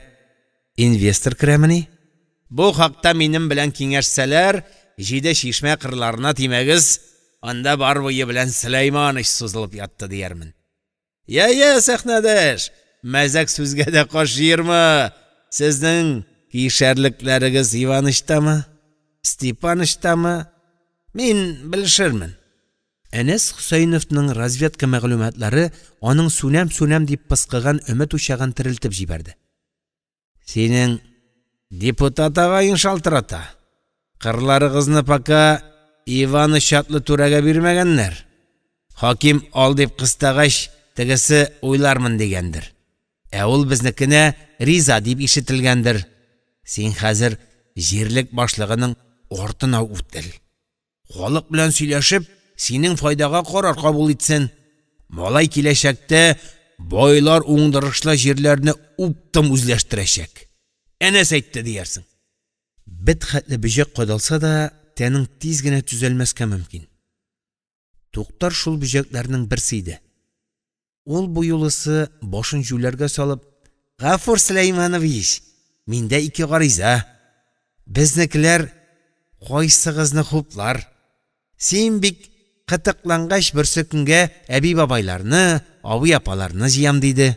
инвестор керәмени? Бу хакта минем белән киңәшсәләр, жиде шишмә кырларына тимәгез, анда бар буе белән Сөләйманыч сузылып ятты диярмен. Я, сәхнәдәш, мәзәк сүзгә дә каш җыерма. Сезнең кишәрлекләрегез Иванычтамы, Степанычтамы? Мин белешермен. Әнәс Хөсәйновның разведка мәгълүматлары аның сүнәм дип пыскыган өмет учагын терелтеп җибәрде. Синең депутат агайың шалтырата. Кырларыгызны пока Иваныч атлы түрәгә бирмәгәннәр. Хаким ал дип кыстагач, тегесе уйлармын дигәндер. Ул безнекенә риза дип ишетелгәндер. Син хәзер җирлек башлыгының ортына үтел. Халык белән сөйләшеп, синең файдага карар кабул итсен. Малай киләчәктә байлар уңдырышлы җирләрне уптым үзләштерәчәк. Әнәс әйтте диярсең. Бит хәтле бөҗәк кадалса да, тәнең тиз генә төзәлмәскә мөмкин. Туктар шул бөҗәкләрнең берсе иде. Ул бу юлысы башын җүләргә салып, Гафур Сөләйманович, миндә 2 гариза. Безнекеләр кайсыгызны хуплар? Син бик кытыклангач берсе көнгә әби бабайларны, абый апаларны җыям диде.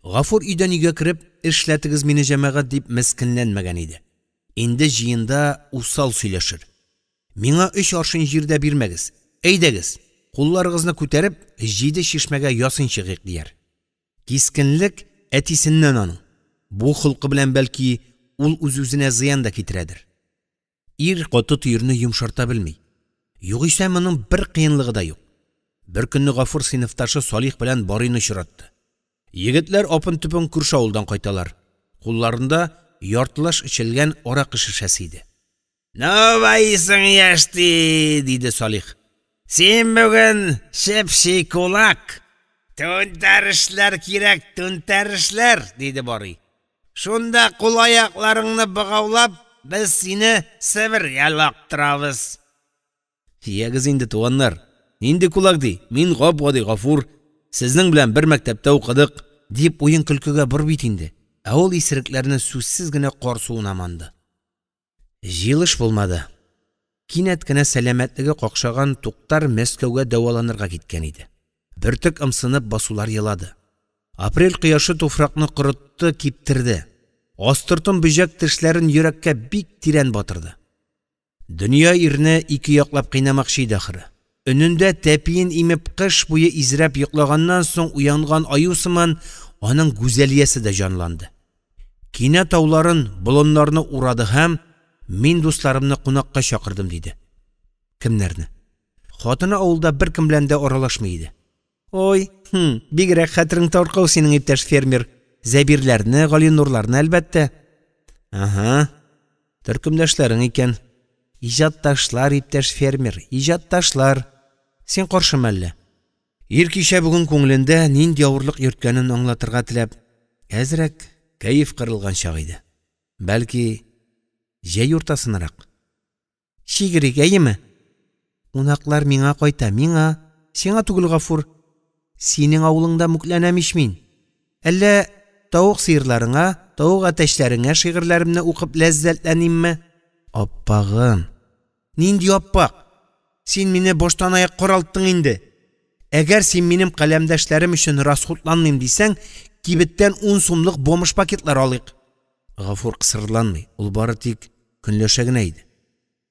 Гафур өйдән өйгә кереп, эшләтегез мине җәмәгать дип мескенләнмәгән иде. Инде җыенда усал сөйләшер. Миңа 3 аршын җирдә бирмәгез. Әйдәгез, кулларыгызны күтәреп, 7 чишмәгә ясын чыгыйк дияр. Кискенлек әтисеннән аның. Бу хылкы белән бәлки ул үз-үзенә зыян да китерәдер. Ир каты түйерне йомшарта белми. Югыйсә моның бер кыенлыгы да юк. Бер көнне Гафур сыйныфташы Салих белән Барыйны очратты. Егетләр апын-төпен күрше авылдан кайталар. Кулларында яртылаш эчелгән аракы шешәсе иде. «Новайсың яшти!» диде Салих. «Син бүген шепши кулак! Түнтәрішләр кирәк, түнтәрішләр!» диде Барый. «Шунда кул аякларыңны быгаулап, без сине Себергә лактырабыз!» «Ягыз инде, туганнар, инде кулак ди, мин гап-гади Гафур, сезнең белән бер мәктәптә укыдык», дип уен көлкегә бер бит инде. Ул исерекләрне сүзсез генә карсуына манды. Җилыш булмады. Кинәт кенә сәламәтлеге какшаган Туктар Мәскәүгә дәваланырга киткән иде. Бөртек ымсынып басулар елады. Апрель кояшы туфракны корытты, киптерде. Астыртын бөҗәк тешләрен йөрәккә бик тирән батырды. Дөнья ирне 2 яклап кыйнамакчы иде ахыры. Өнендә тәпиен имеп кыш буе изрәп йоклаганнан соң уянган аюсыман аның гүзәлиясе дә җанланды. Кинәт тауларын, болыннарны урады һәм «Мин дусларымны кунакка чакырдым» диде. Кемнәрне? Хатыны авылда бер кем белән дә аралашмый иде. Ой, бигрәк хәтерең таркау синең иптәш фермер. Зәбирләрне, Галинурларны әлбәттә. Ага, төркемдәшләрең икән. Иҗатташлар, иптәш фермер, иҗатташлар. Син каршымы әллә? Ир кичә бүген күңелендә нинди авырлык йөрткәнен аңлатырга теләп, әзрәк кәеф кырылган чак иде. Бәлки җәй уртасынарак. Шигрик, әйеме? Унаклар миңа кайта, миңа. Сиңа түгел, Гафур. Синең авылыңда мүкләнәмиш мин. Әллә тавык сыерларыңа, тавык әтәчләреңә шигырьләремне укып ләззәтләнимме? Аппагым. Нинди аппак? Син мине баштан аяк каралттың инде. Әгәр син минем каләмдәшләрем өчен расходланмыйм дисәң, кибеттән 10 сумлык бомж пакетлар алыйк. Гафур кысырланмый, ул бары тик көнләшә генә иде.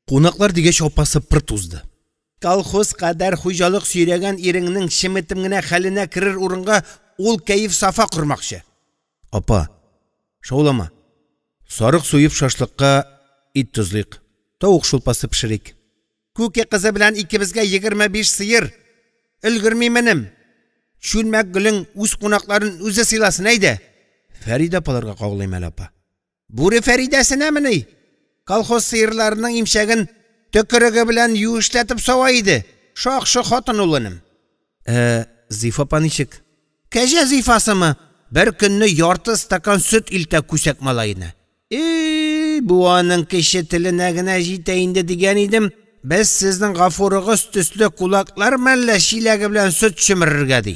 Кунаклар дигәч апасы пыр тузды. Колхоз кадәр хуҗалык сөйрәгән иреңнең шиметем генә хәленә керер урынга ул кәеф сафа курмакчы. Апа, шаулама. Сарык суеп шашлыкка ит тузлыйк. Тавык шулпасы пешерик. Күке кызы белән икебезгә 25 сыер. Өлгерми минем. Шүлмәк гөлең үз кунакларын үзе сыйласын әйдә. Фәрида апаларга кагылыйм әле, апа. Бүре Фәридәсенәмени? Колхоз сыерларының имшәген төкереге белән юешләтеп сава иде. Шакшы хатын улыным. Зифа паничек. Кәҗә зифасымы? Бер көнне ярты стакан сөт илтә күсәк малайына. Бу аның кеше теленә генә җитә инде дигән идем. Без сезнең Гафурыгыз төсле кулаклар мәллә шиләге белән сөт чимерергә ди.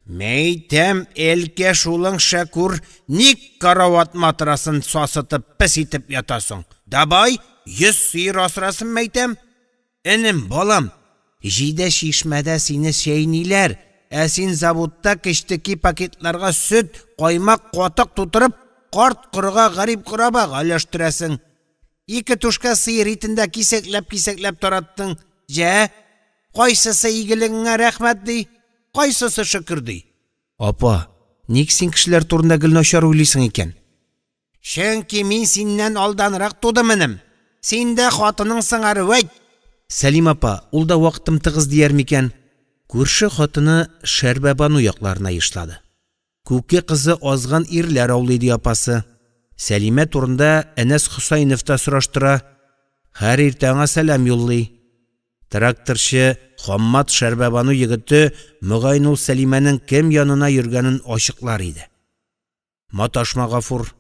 Мәйтәм, элкә шулың Шәкүр ник карават матрасын сасытып пес итеп ятасың. Дабай, 100 сыер асырасын мәйтәм. Энем, балам, жиде шишмәдә сине шәйниләр, син заводта кештеки пакетларга сөт, каймак, катык тутырып, карт кырыга гарип кырабага өләштерәсең. 2 тушка сыер итендә кисәкләп тараттың. Кайсысы игелегеңә рәхмәт ди, кайсысы шөкер ди. Апа, ник син кешеләр турында гел начар уйлыйсың икән? Чөнки мин синнән алданрак тудым инем. Син дә хатының сыңары вәйт. Сәлим апа, ул да вакытым тыгыз дияр микән? Күрше хатыны Шәрбәбану якларына йышлады. Күке кызы азган ирләр аулый ди апасы. Сәлимә турында Әнәс Хусайнов та сораштыра. Һәр иртәңә сәлам юллый. Тракторчы Хаммат Шәрбәбану егете мөгаен ул Сәлимәнең кем янына йөргәнен ачыклар иде. Маташма Гафур,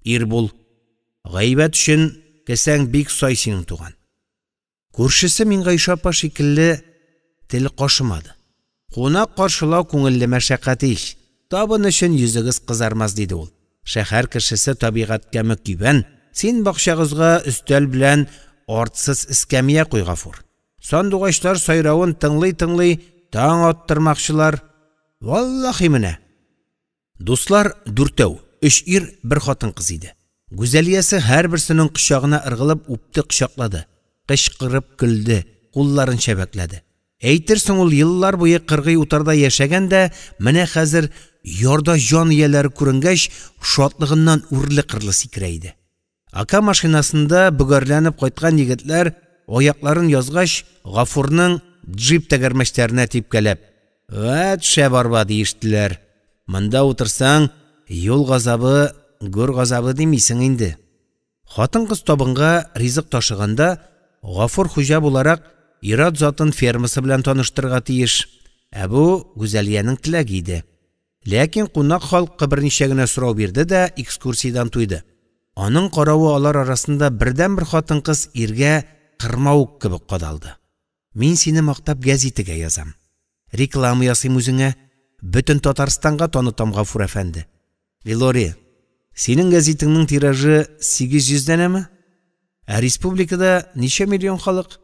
ир бул. Гайбәт өчен кесәң бик сай синең туган. Күршесе Миңгайша апа шикелле тел кашымады. Кунак каршылау күңелле мәшәкать иш. Табын өчен йөзегез кызармас диде ул. Шәһәр кешесе табигатькә мөкибән. Син бакчагызга өстәл белән артсыз эскәмия куй, Гафур. Сандугачлар сайравын тыңлый, таң аттырмакчылар. Валлаһи менә. Дуслар дүртәү, 3 ир, 1 хатын кыз иде. Гүзәлиясе һәр берсенең кочагына ыргылып үпте, кочаклады. Кычкырып көлде, кулларын чәбәкләде. Әйтерсең ул еллар буе кыргый утарда яшәгән дә, менә хәзер ярда җан ияләре күренгәч, шатлыгыннан үрле-кырлы сикерә иде. Ака машинасында бүгәрләнеп кайткан егетләр аякларын язгач, Гафурның джип тәгәрмәчләренә типкәләп, "Вәт шәбарба" диештеләр. Монда утырсаң, юл газабы, гөр газабы димисең инде. Хатын-кыз табынга ризык ташыганда, Гафур хуҗа буларак ират затын фермасы белән таныштырга тиеш. Бу Гүзәлиянең теләге иде. Ләкин кунак халкы берничә генә сорау бирде дә экскурсиядан туйды. Аның каравы алар арасында бердән-бер хатын-кыз иргә кырмаук кебек кадалды. Мин сине мактап гәзитегә язам. Реклама ясыйм үзеңә, бөтен Татарстанга танытам, Гафур әфәнде. Вилори, синең гәзитеңнең тиражы 800 дәнәме? Республикада ничә миллион халык?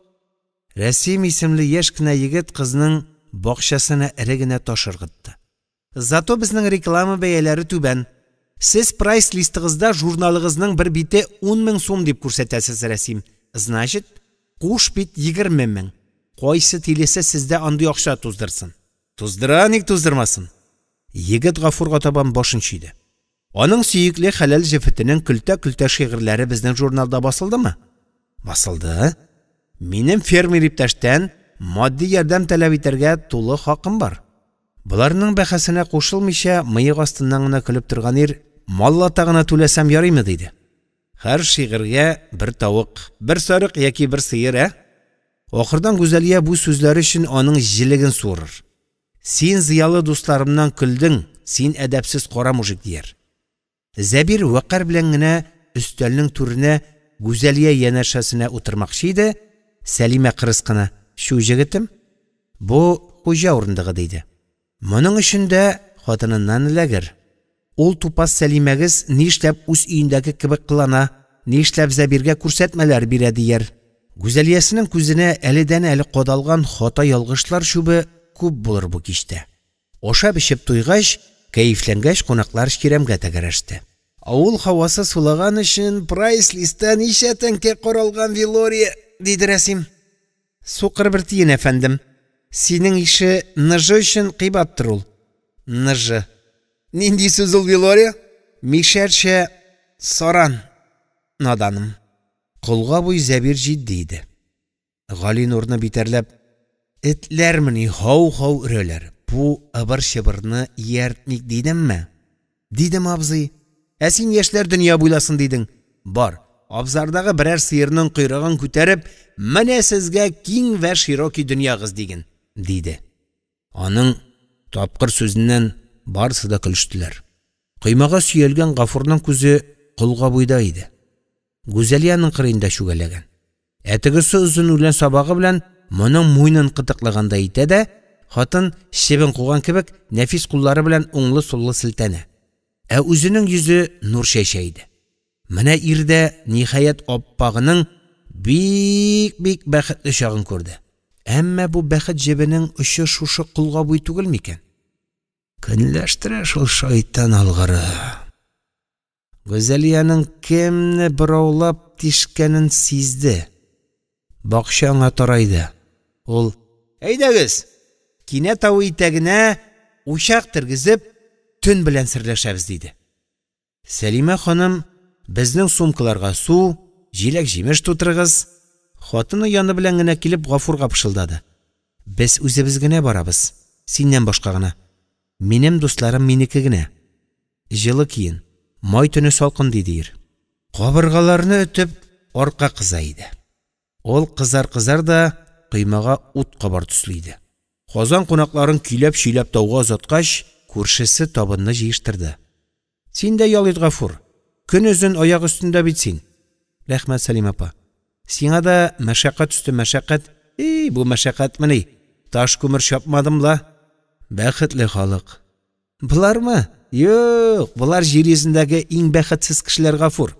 Рәсим исемле яшь кенә егет кызның бакчасына эре генә таш ыргытты. Зато безнең реклама бәяләре түбән. Сез прайс листыгызда журналыгызның бер бите 10 000 сум дип күрсәтәсез, Рәсим. Значит, куш бит 20 000. Кайсы тилесе сездә андый акча туздырсын? Туздыра, ник туздырмасын? Егет Гафурга табан башын чөйде. Аның сөекле хәләл җефетенең көлтә-көлтә шигырьләре безнең журналда басылдымы? Басылды. Минем фермер иптәштән матди ярдәм таләп итәргә тулы хакым бар. Буларның бәхәсенә кушылмыйча, мыек астыннан гына көлеп торган ир, "Маллата гына түләсәм ярыймы?" диде. Һәр шигырьгә 1 тавык, 1 сарык яки 1 сыер, Ахырдан Гүзәлия бу сүзләр өчен аның җилеген суырыр. "Син зыялы дусларымнан көлдең, син әдәпсез кара мужик" дияр. Зәбир вакар белән генә өстәлнең түренә Гүзәлия янәшәсенә утырмакчы иде. Сәлимә кырыс кына, "Шу җегетем, бу хуҗа урындыгы" диде. Моның өчен дә хатыныннан эләгер. Ул тупас Сәлимәгез нишләп үз өендәге кебек кылана, нишләп Зәбиргә күрсәтмәләр бирә дияр. Гүзәлиясенең күзенә әледән-әле кадалган хата ялгышлар шубы күп булыр бу кичтә. Ашап-эчеп туйгач, кәефләнгәч кунаклар ширемгә тәгәрәште. Авыл һавасы сулаган өчен прайс листта ничә тәңкә каралган, Вилория, диде Рәсим. "Сукыр бер тиен, әфәндем. Синең ише ныжы өчен кыйбаттыр ул." "Ныжы. Нинди сүз ул, Вилория?" "Мишәрчә саран, наданым." Кулга буй Зәбир җитди иде. Гали Нурны битәрләп, "Этләрмени һау-һау өрәләр. Бу ыбыр-чыбырны ияртник дидемме?" "Дидем, абзый. Син яшьләр дөнья буйласын дидең. Бар, абзардагы берәр сыерның койрыгын күтәреп, менә сезгә киң вә широки дөньягыз диген", диде. Аның тапкыр сүзеннән барысы да көлештеләр. Кыймага сөялгән Гафурның күзе кулга буйда иде. Гүзәлиянең кырыенда чүгәләгән. Әтегесе озын үлән сабагы белән моның муйнын кытыклаганда итә дә, хатын шебен куган кебек нәфис куллары белән уңлы-суллы силтәнә. Үзенең йөзе нур чәчә иде. Менә ирдә ниһаят аппагының бик бәхетле чагын күрде. Әмма бу бәхет җебенең ұшы шушы кулга буй түгел микән? Көнләштерә шул шайтан алгыры. Гүзәлияның кемне бираулап тишкәнен сизде. Бакчаңа тарайды. Ул: "Әйдәгез, кинә тау итәгенә учак тергезеп, төн белән серләшәбез", диде. Сәлимә ханым: "Безнең сумкаларга су, җиләк-җимеш тутырыгыз". Хатыны яны белән генә килеп Гафурга пышылдады: "Без үзебез генә барабыз, синнән башка гына. Минем дусларым минеке генә. Җылы киен, май төне салкын", диде ир. Кабыргаларны өтеп, арка кыза иде. Ул кызар да кыймага ут кабар төсле иде. Казан кунакларын көйләп-шөйләп тауга озаткач, күршесе табынны җыештырды. "Син дә ял ит, Гафур. Көн өзен аяк өстендә бит син". "Рәхмәт, Сәлимә апа. Сиңа да мәшәкать үсте мәшәкать". Бу мәшәкатьмени? Таш күмер чапмадымла. Бәхетле халык. Булармы? Юк, булар җир йөзендәге иң бәхетсез кешеләр, Гафур.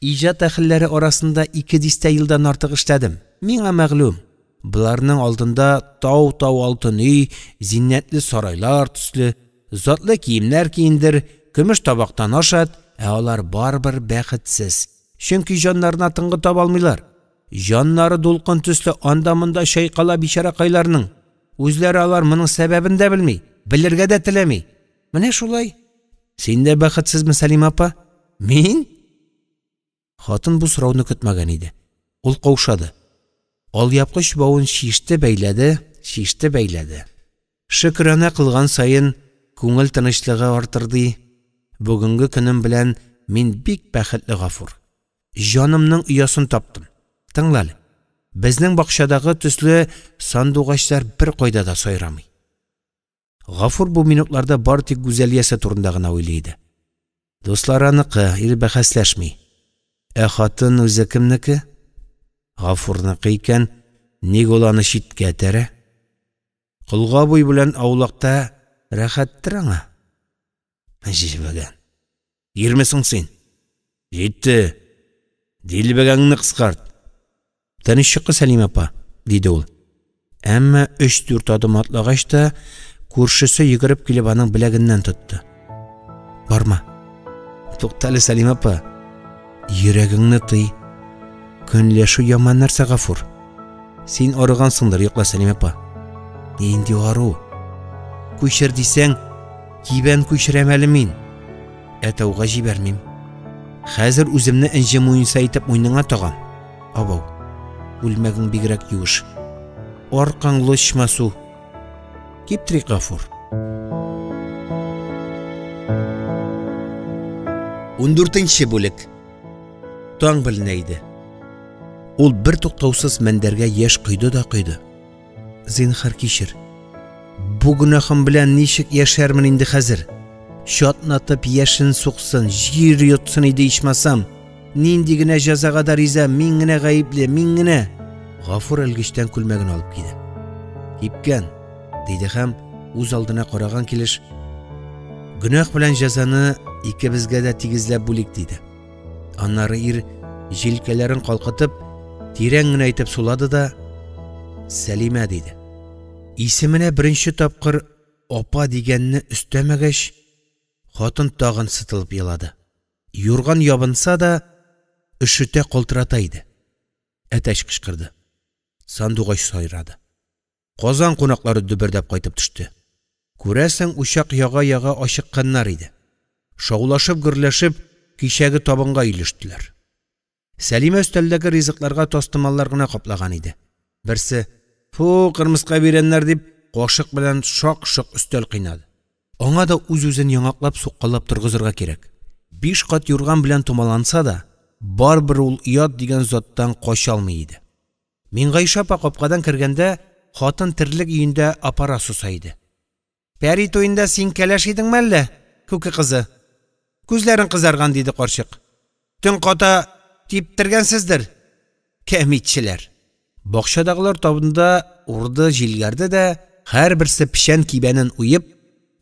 Иҗат әһелләре арасында 2 дистә елдан артык эшләдем. Миңа мәгълүм. Буларның алдында тау алтын өй, зиннәтле сарайлар төсле, затлы киемнәр киендер, көмеш табактан ашат, алар барбыр бәхетсез. Чөнки җаннарына тынгы таба алмыйлар. Җаннары дулкын төсле анда-монда шайкала бичаракайларның. Үзләре алар моның сәбәбен дә белми, белергә дә теләми. Менә шулай. Син дә бәхетсезме, Сәлимә апа? Мин? Хатын бу сорауны көтмәгән иде. Ул каушады. Алъяпкыч бавын шиште бәйләде. Шөкранә кылган сайын күңел тынычлыгы артырды. Бүгенге көнем белән мин бик бәхетле, Гафур. Җанымның уясын таптым. Тыңлалы. Безнең бакчадагы төсле сандугачлар бер кайда да сайрамый. Гафур бу минутларда бар тик гүзәлиясе турында гына уйлый. Дусларыныкы, ир бәхәсләшми. Хатын үзе кемнеке? Гафурныкы икән, ник ул аны читкә тәрә? Кылга буй белән аулакта рәхәттер аңа. Җибәгән. Ирмесең син? Җитте. Дилбәгәңне кыскарт. Тыныч чыккы, Сәлимә апа, диде ул. Әмма 3-4 адым атлагач та күршесе йөгереп килеп аның беләгеннән тотты. Барма. Туктале, Сәлимә апа. Йөрәгеңне тый. Көнләшү яман нәрсә, Гафур. Син арыгансыңдыр, йокла, Сәлимә апа. Инде ару. Күчер дисәң, кибән күчерәм әле мин. Тауга җибәрмим. Хәзер үземне инҗе муенса итеп муйныңа тагам. Абау. Үлмәгең бигрәк юш. Аркаң лошмасу. Киптрик, Гафур. 14-нче бүлек. Таң беленә иде. Ул бер туктаусыз мәндәргә яшь койды да койды. Зинһар кичер. Бу гөнаһым белән ничек яшәрмен инде хәзер? Шатнатып яшен суксын, җир йотсын иде ичмасам. Нинди генә җәзага да риза, мин генә гаепле, мин генә. Гафур элгечтән күлмәген алып киде. Кипкән, диде һәм үз алдына караган килеш: "Гөнаһ белән җәзаны икебезгә дә тигезләп бүлик", диде. Аннары ир җилкәләрен калкытып, тирән генә итеп сулады да: "Сәлимә", диде. Исеменә беренче тапкыр апа дигәнне өстәмәгәч, хатын тагын сытылып елады. Юрган ябынса да, өшетә калтырата иде. Әтәч кычкырды. Сандугач сайрады. Казан кунаклары дөбердәп кайтып төште. Күрәсең, учак яга ашыкканнар иде. Шаулашып, гөрләшеп, кичәге табынга илештеләр. Сәлимә өстәлдәге ризыкларга тастымаллар гына каплаган иде. Берсе: "Фу, кырмыска бирәннәр", дип, кашык белән шак-шок өстәл кыйнады. Аңа да үз-үзен яңаклап суккалап торгызырга кирәк. 5 кат юрган белән тумаланса да, барбер ул ят дигән заттан кача алмый иде. Миңгайша апа капкадан кергәндә, хатын тирлек өендә апара суса иде. "Пәри туенда син кәләш идеңме әллә, күке кызы?" "Күзләрен кызарган", диде карчык. "Төн ката типтергәнсездер, кәмитчеләр." Бакчадагылар табында урды җилгәрде дә, һәрберсе пишән кибәнен уеп,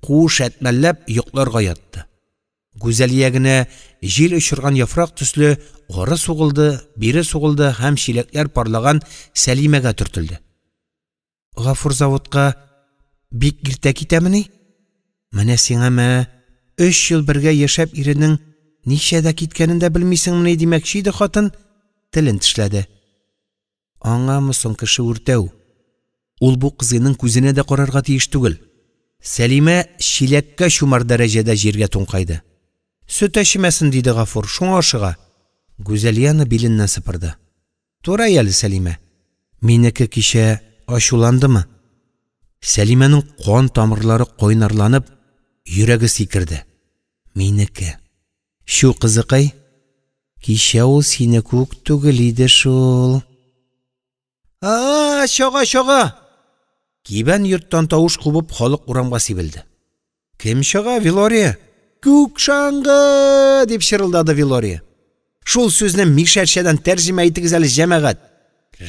куш әтмәлләп йокларга ятты. Гүзәлия генә җил очырган яфрак төсле ары сугылды, бире сугылды һәм чиләкләр парлаган Сәлимәгә төртелде. Гафур заводка бик иртә китәмени? Менә сиңәме 3 ел бергә яшәп иренең ничәдә киткәнен дә белмисеңмени димәкче иде хатын, телен тешләде. Аңамы соң кеше үртәү. Ул бу кызының күзенә дә карарга тиеш түгел. Сәлимә чиләккә чумар дәрәҗәдә җиргә туңкайды. Сөт эчмәсен диде Гафур, шуңа ашыга. Гүзәлияны биленнән сыпырды. Тура әле Сәлимә. Минеке кичә ачуландымы? Сәлимәнең кан тамырлары кайнарланып, йөрәге сикерде. Минеке. Шу кызыкай, кичә ул сине күк түгел иде шул. Чага! Кибән йорттан тавыш кубып халык урамга сибелде. Кем чыга, Вилория? Күк шаңгы! Дип шырылдады Вилория. Шул сүзне мишәрчәдән тәрҗемә итегез әле җәмәгать.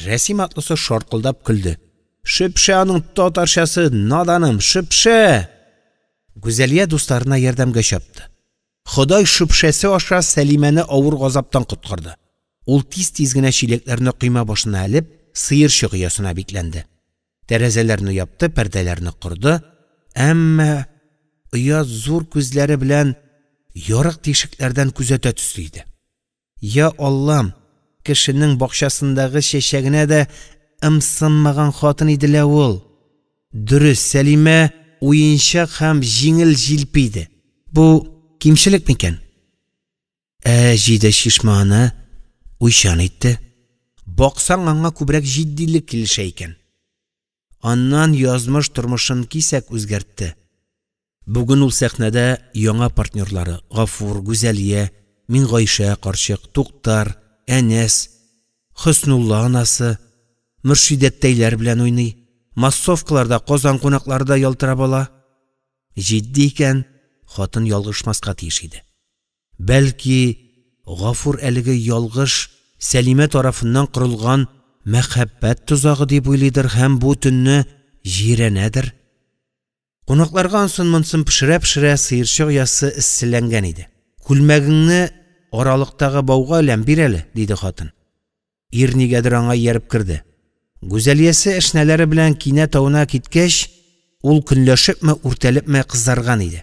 Рәсим атлысы шаркылдап көлде. Шөпшә аның татарчасы, наданым, шөпшә! Гүзәлия дусларына ярдәмгә чапты. Ходай шөпшәсе аша Сәлимәне авыр газаптан коткарды. Ул тиз-тиз генә чиләкләрне койма башына алып, сыерчык оясына бикләнде. Тәрәзәләрне япты, пәрдәләрне корды, әмма оя зур күзләре белән ярык тишекләрдән күзәтә төсле иде. Я Аллам, кешенең бакчасындагы чәчәгенә дә ымсынмаган хатын иде ул. Дөрес, Сәлимә уенчак һәм җиңел җилпиде. Бу кимчелек микән? Җиде шишманы уйчан итте. Баксаң аңа күбрәк җитдилек килешә икән. Аннан язмыш тормышын кисәк үзгәртте. Бүген ул сәхнәдә яңа партнерлары Гафур, Гүзәлия, мин Гайша карчык, Туктар, Әнәс, Хөснулла анасы, Мөршидәттәйләр белән уйный. Массовкаларда, Казан кунакларда ялтырап ала. Җитди икән, хатын ялгышмаска тиеш иде. Бәлки, Гафур әлеге ялгыш Сәлимә тарафыннан корылган мәхәббәт тузагы дип уйлыйдыр һәм бу төнне җирәнәдер. Кунакларга ансын-монсын пешерә-пешерә сыерчык ясы эсселәнгән иде. Күлмәгеңне аралыктагы бауга әләм бир әле, диде хатын. Ир нигәдер аңа ярып керде. Гүзәлиясе эшнәләре белән кинә тауына киткәч, ул көнләшепме, үртәлепме кызарган иде.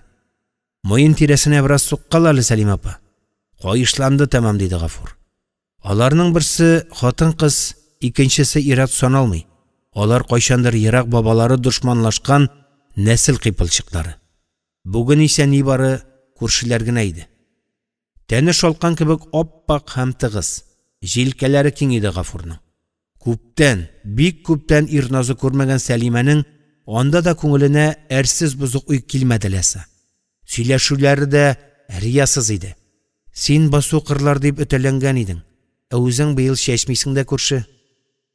Муен тирәсенә бераз суккан әле Сәлимә апа. Кайышланды тәмам, диде Гафур. Аларның берсе хатын-кыз, икенчесе ир-ат саналмый. Алар кайчандыр ерак бабалары дошманлашкан нәсел кыйпылчыклары. Бүген исә нибары күршеләр генә иде. Тәне шалкан кебек аппак һәм тыгыз. Җилкәләре киң иде Гафурның. Күптән, бик күптән ир назы күрмәгән Сәлимәнең анда да күңеленә әрсез бузык уй килмәде ләсе. Сөйләшүләре дә риясыз иде. Син басу кырлар дип өтәләнгән идең. Үзең быел чәчмисең дә күрше.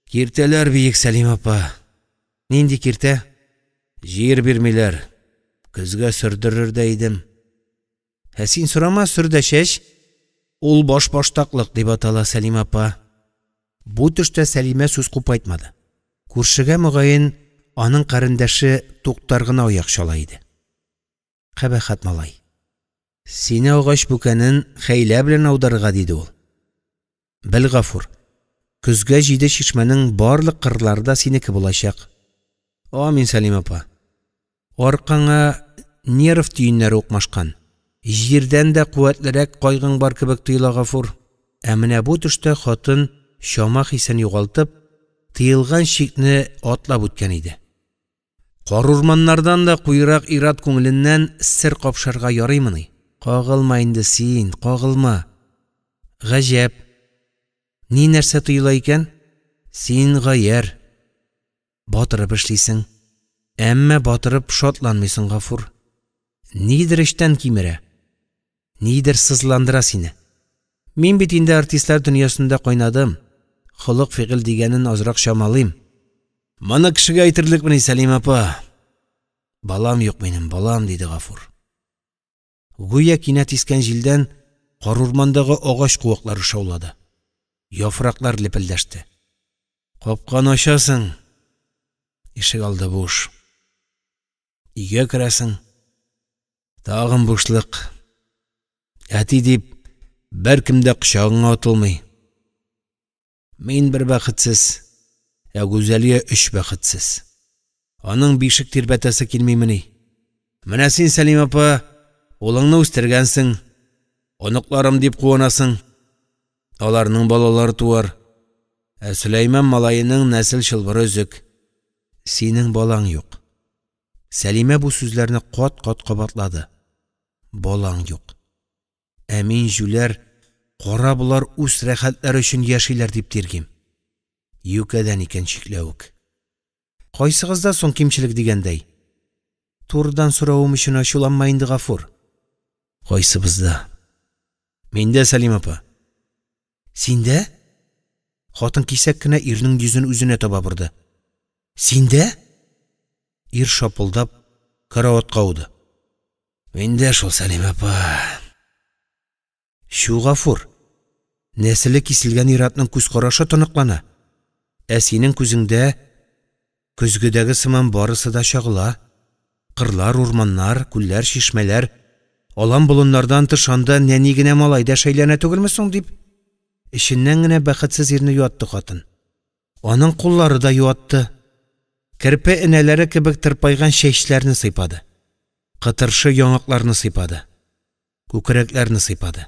Киртәләр биек, Сәлимә апа. Нинди киртә? Җир бирмиләр. Көзгә сөрдерер дә идем. Син сорама, сөрдә чәч. Ул баш-баштаклык дип атала, Сәлимә апа. Бу төштә Сәлимә сүз купайтмады. Күршегә мөгаен аның карындәше Туктар гына аяк чала иде. Кабахат малай. Сине агач бүкәнен хәйлә белән аударырга диде ул. Бел, Гафур, көзгә җиде шишмәнең барлык кырларда синеке булачак. Амин, Сәлимә апа. Аркаңа нерв түйеннәре укмашкан. Җирдән дә куәтлерәк кайгың бар кебек тоела, Гафур. Ә менә бу төштә хатын чама хисен югалтып, тыелган чикне атлап үткән иде. Карурманнардан да куйрак ират күңеленнән сер капшарга ярыймыни? Кагылма инде син, кагылма. Гаҗәп. Ни нәрсә тоела икән? Син гаяр. Батырып эшлисең. Әмма батырып шатланмыйсың, Гафур. Нидер эштән кимерә. Нидер сызландыра сине. Мин бит инде артистлар дөньясында кайнадым. Холык-фигыль дигәнен азрак чамалыйм. Моны кешегә әйтерлекмени, Сәлимә апа? Балам юк минем, балам, диде Гафур. Гүя кинәт искән җилдән карурмандагы агач куаклары шаулады. Яфраклар лепелдәште. Капканы ачасың. Ишек алды буш. Өйгә керәсең. Тагын бушлык. Әти дип, бір кімді құшағыңа отылмай. Мен бір бақытсыз, Гүзәлия үш бақытсыз. Аның бишік тербәтәсі келмейміні. Менә сен, Сәлим апа, олыңны өстергәнсің, оныкларым дип қуанасың. Аларның балалары туар. Сүләйман малайының нәсіл шылбыры үзік. Сенің балаң юк. Сәлимә бу сүзләрне кат-кат кабатлады. Балаң юк. Мин жүләр, кара булар үз рәхәтләре өчен яшиләр дип тиргим. Юкәдән икән шикләвек. Кайсыгызда соң кимчилек дигәндәй? Турыдан соравым өчен ачуланма инде, Гафур. Кайсыбызда? Миндә, Сәлим апа. Синдә? Хатын кисәк кенә ирнең йөзен үзенә таба барды. Синдә? Ир шапылдап караватка ауды. Миндә шул, Сәлим апа. Шу, Гафур. Нәселе киселгән иратның күз карашы тоныклана. Синең күзеңдә көзгедәге сыман барысы да чагыла. Кырлар, урманнар, күлләр, чишмәләр, алан болыннардан тышанда нәни генә малайда шәйләнә түгелме соң дип, эченнән генә бәхетсез ирне юатты хатын. Аның куллары да юатты. Кірпе энәләре кебек тырпайган чәчләрне сыйпады. Кытыршы яңакларны сыйпады. Күкрәкләрне сыйпады.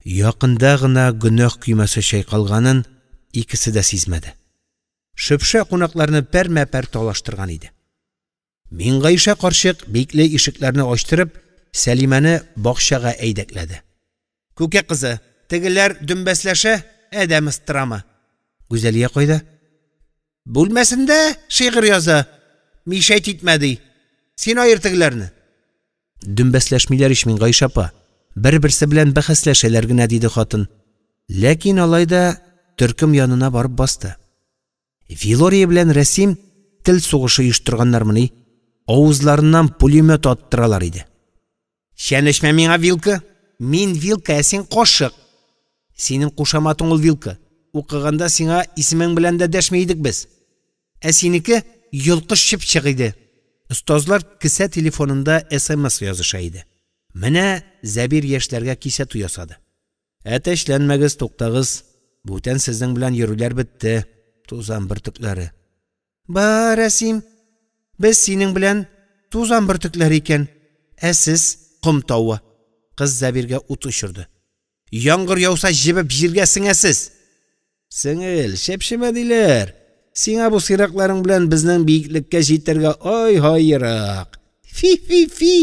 Якында гына гөнаһ көймәсе чайкалганын икесе дә сизмәде. Шөпшә кунакларны пәрмә-пәр талаштырган иде. Мин Гайша карчык бикле ишекләрне ачтырып, Сәлимәне бакчага әйдәкләде. Күкә кызы, тегеләр дөмбәсләшә, әдәм ыстырамы? Гүзәлия кайда? Бүлмәсендә шигырь яза. Мишәйт итмәди. Син айыр тегеләрне. Дөмбәсләшмиләр ич, мин Гайша апа. Бер-берсе белән бәхәсләшәләр генә, диде хатын. Ләкин алайда төркем янына барып басты. Вилория белән Рәсим тел сугышы оештырганнармыни, авызларыннан пулемет аттыралар иде. Шәнешмә миңа вилка. Мин вилка, син кашык. Синең кушаматың ул вилка. Укыганда сиңа исемең белән дә дәшмәйдек без. Синеке йолкыш чыпчык иде. Остазлар кисә телефонында SMS языша иде. Менә Зәбир яшьләргә кисәтү ясады. Әтәшләнмәгез, туктагыз. Бүтән сезнең белән йөрүләр бетте. Тузан бөртекләре. Ба, Рәсим, без синең белән тузан бөртекләре икән. Сез ком тауы. Кыз Зәбиргә ут очырды. Яңгыр яуса җибеп җиргә сеңәсез. Сеңел, шәпшемә диләр. Сиңа бу сыракларың белән безнең биеклеккә җитәргә ай-хайрак. Фи.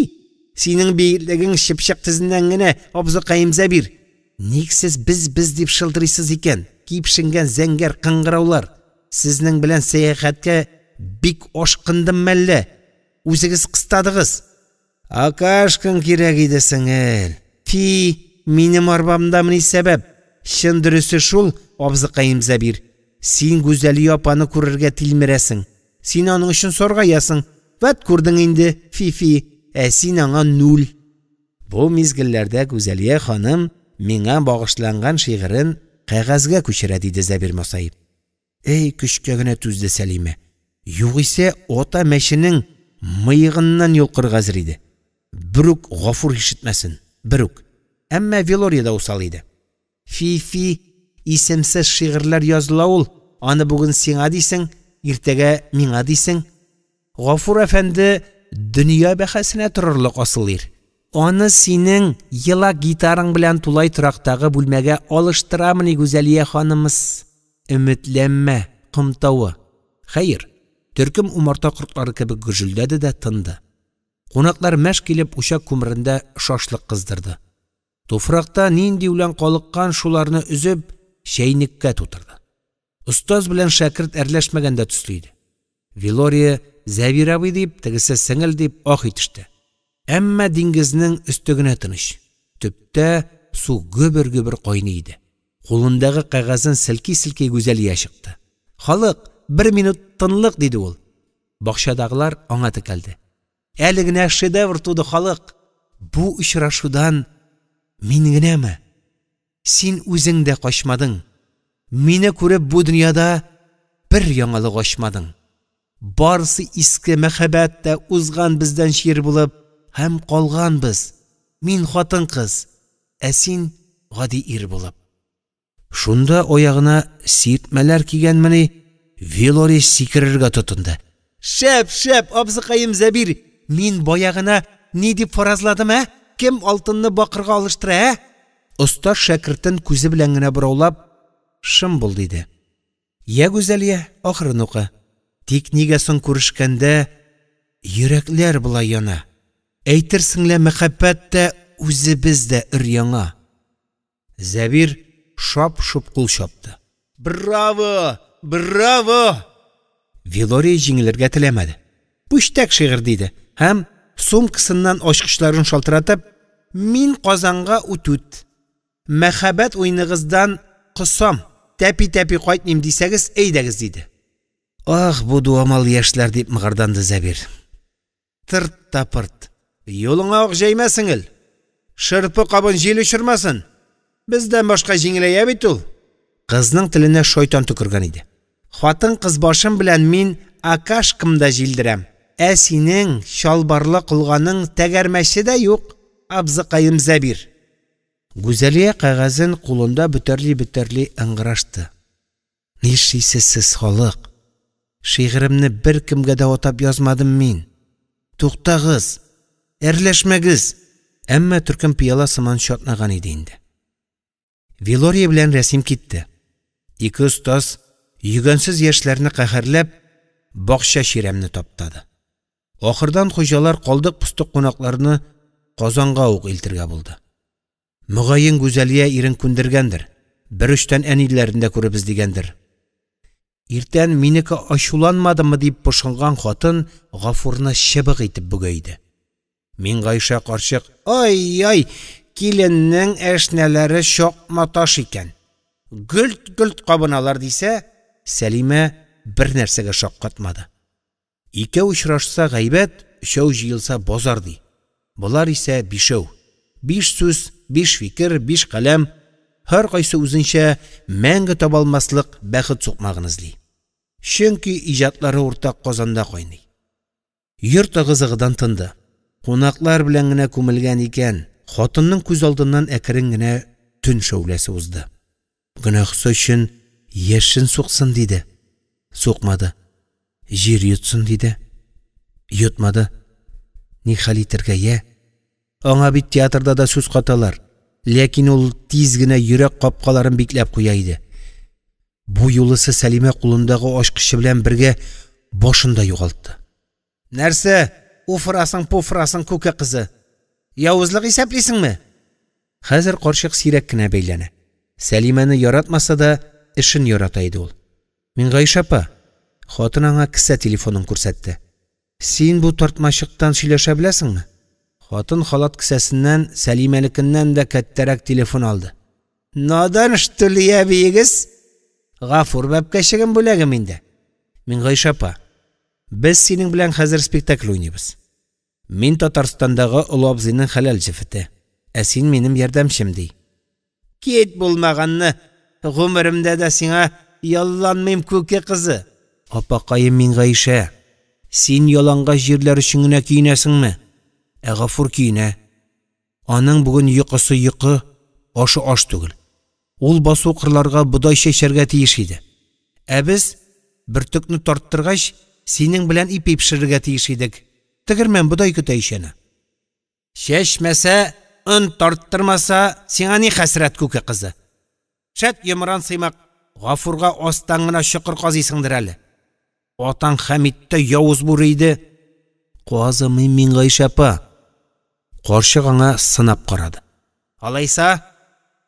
Синең биеклегең чыпчык тезеннән генә, абзыкаем Зәбир. Ник сез biz дип шылдырыйсыз икән? Кипшенгән зәңгәр кыңгыраулар. Сезнең белән сәяхәткә бик ашкындым мәллә. Үзегез кыстадыгыз. Акашкың кирәк иде, сеңел. Фи, минем арбамда ни сәбәп? Чын дөресе шул, абзыкаем Зәбир. Син Гүзәлия апаны күрергә тилмерәсең. Син аның өчен соргаясың. Вәт күрдең инде, фи. Син аңа нуль. Бу мизгелләрдә Гүзәлия ханым миңа багышланган шигырен кәгазьгә күчерә, диде Зәбир масаеп. Эй, көчкә генә түзде Сәлимә. Югыйсә ата мәшенең мыегыннан йолкырга әзер иде. Бүрук Гафур ишетмәсен. Бүрук. Әмма Вилория да усал иде. Фи, исемсез шигырьләр языла ул. Аны бүген сиңа дисең, иртәгә миңа дисең. Гафур әфәнде дөнья бәхәсенә торырлык асылыр. Аны синең йыла гитараң белән тулай торактагы бүлмәгә алыштырамыни, Гүзәлия ханымыз. Өметләнмә, кымтавы. Хәер, төркем умарта кортлары кебек гөрҗелдәде дә тынды. Кунаклар мәш килеп учак күмерендә шашлык кыздырды. Туфракта нинди үлән калыккан шуларны үзеп, чәйнеккә тутырды. Остаз белән шәкерт әрләшмәгәндә төсле иде. Вилория Зәбир абый дип, тегесе сеңел дип ах итеште. Әмма диңгезнең өстегенә тыныч. Төптә су гөбер-гөбер кайный иде. Кулындагы кәгазен силки-силки Гүзәлия чыкты. Халык, 1 минут тынлык, диде ул. Бакчадагылар аңа текәлде. Әле генә шедевр туды, халык. Бу очрашудан мин генәме? Син үзең дә качмадың. Мине күреп бу дөньяда бер яңалык ачмадың. Барысы иске мәхәббәттә узган бездән шир булып һәм калган без. Мин хатын кыз. син гади ир булып. Шунда аягына сиртмәләр кигәнмени, Вилори сикерергә тотынды. Шәп, абзыкаем Зәбир, мин баягына ни дип фаразладым, Кем алтынны бакырга алыштыра, Оста шәкертен күзе белән генә бораулап, шым бул диде. Я Гүзәлия, ахырын укы. Тик нигә соң күрешкәндә йөрәкләр булай яна. Әйтерсеңлә мәхәббәт тә үзебез дә өр-яңа. Зәбир шап-шуп кул чапты. Браво! Вилори җиңелергә теләмәде. Пүштәк шигырь диде. Һәм сумкасыннан ачкычларын шалтыратып, мин Казанга үтүт. Мәхәббәт уйныгыздан кысам, тәпи-тәпи кайтмыйм дисәгез, әйдәгез диде. Ах, бу дуамал яшьләр дип мыгырданды Зәбир. Тырт-тапырт. Юлыңа ак җәймәсеңел. Шырпы кабын җил очырмасын. Бездән башка җиңеләя бит ул. Кызның теленә шайтан төкергән иде. Хатын кыз башым белән мин акашкымда җилдерәм. Синең шалбарлы кылганың тәгәрмәче дә юк, абзыкаем Зәбир. Гүзәлия кагазын кулында бөтерли ыңгырашты. Нишисез халык. Шигыремне бер кемгә дә атап язмадым мин. Туктагыз, әрләшмәгез. Әмма төркем пияла сыман шатнаган иде инде. Вилори белән рәсим китте. Ике остаз йөгәнсез яшьләрне каһәрләп, бакча ширемне таптады. Ахырдан хуҗалар калдык-пустык кунакларны Казанга ук илтергә булды. Мөгаен Гүзәлия ирен күндергәндер. Бер өчтән әниләрендә күребез дигәндер. Иртән минеке ачуланмадымы дип пошынган хатын Гафурны чыбык итеп бүгәйде. Мин Гайша карчык, ай, киленнең әшнәләре шакма таш икән. Гөлт кабыналар дисә, Сәлимә бер нәрсәгә шаккатмады. Икәү очрашса гайбәт, өчәү җыелса базар ди. Булар исә бишәү. 5 сүз, 5 фикер, 5 каләм, һәр кайсы үзенчә мәңге табалмаслык бәхет сукмагын эзли. Чөнки иҗатлары уртак Казанда кайный. Йорт ыгы-зыгыдан тынды. Кунаклар белән генә күмелгән икән, хатынның күз алдыннан әкрен генә төн шәүләсе узды. Гөнаһсы өчен яшен суксын диде. Сукмады. Җир йотсын диде. Йотмады. Ни хәл итәргә я? Аңа бит театрда да сүз каталар. Ләкин ул тиз генә йөрәк капкаларын бикләп куя иде. Бу юлысы Сәлимә кулындагы ачкычы белән бергә башында югалтты. Нәрсә? Уфрасың, күкә кызы. Явызлык исәплисеңме? Хәзер карчык сирәк кенә бәйләнә. Сәлимәне яратмаса да, эшен ярата иде ул. Мин Гайша апа, хатын аңа кисә телефонын күрсәтте. Син бу тартмачыктан сөйләшә беләсеңме? Хатын халат кисәсеннән Сәлимәлекеннән дә кәттәрәк телефон алды. Надан штулия бигез? Гафур бәпкәчегем бүләгем инде. Мин Гайша апа, без синең белән хәзер спектакль уйныйбыз. Мин Татарстандагы олы абзыйның хәләл җефете. Син минем ярдәмчем ди. Кит булмаганны, гомеремдә дә сиңа ялланмыйм күке кызы. Апакаем мин Гайша, син яланга җирләр өчен генә киенәсеңме? Гафур киенә. Аның бүген йокысы йокы, ашы аш түгел. Ул басу кырларга будай чәчәргә тиеш иде. Без бөртекне тарттыргач, синең белән ипи пешерергә тиеш идек. Тегермән будай көтә ишәне. Чәчмәсә, ун тарттырмаса, сиңа ни хәсрәт күке кызы. Шәт йомран сыймак, Гафурга астан гына чокыр казыйсыңдыр әле. Атаң Хәмиттә явыз буры иде. Казымый мин Гайша апа. Карчык аңа сынап карады. Алайса,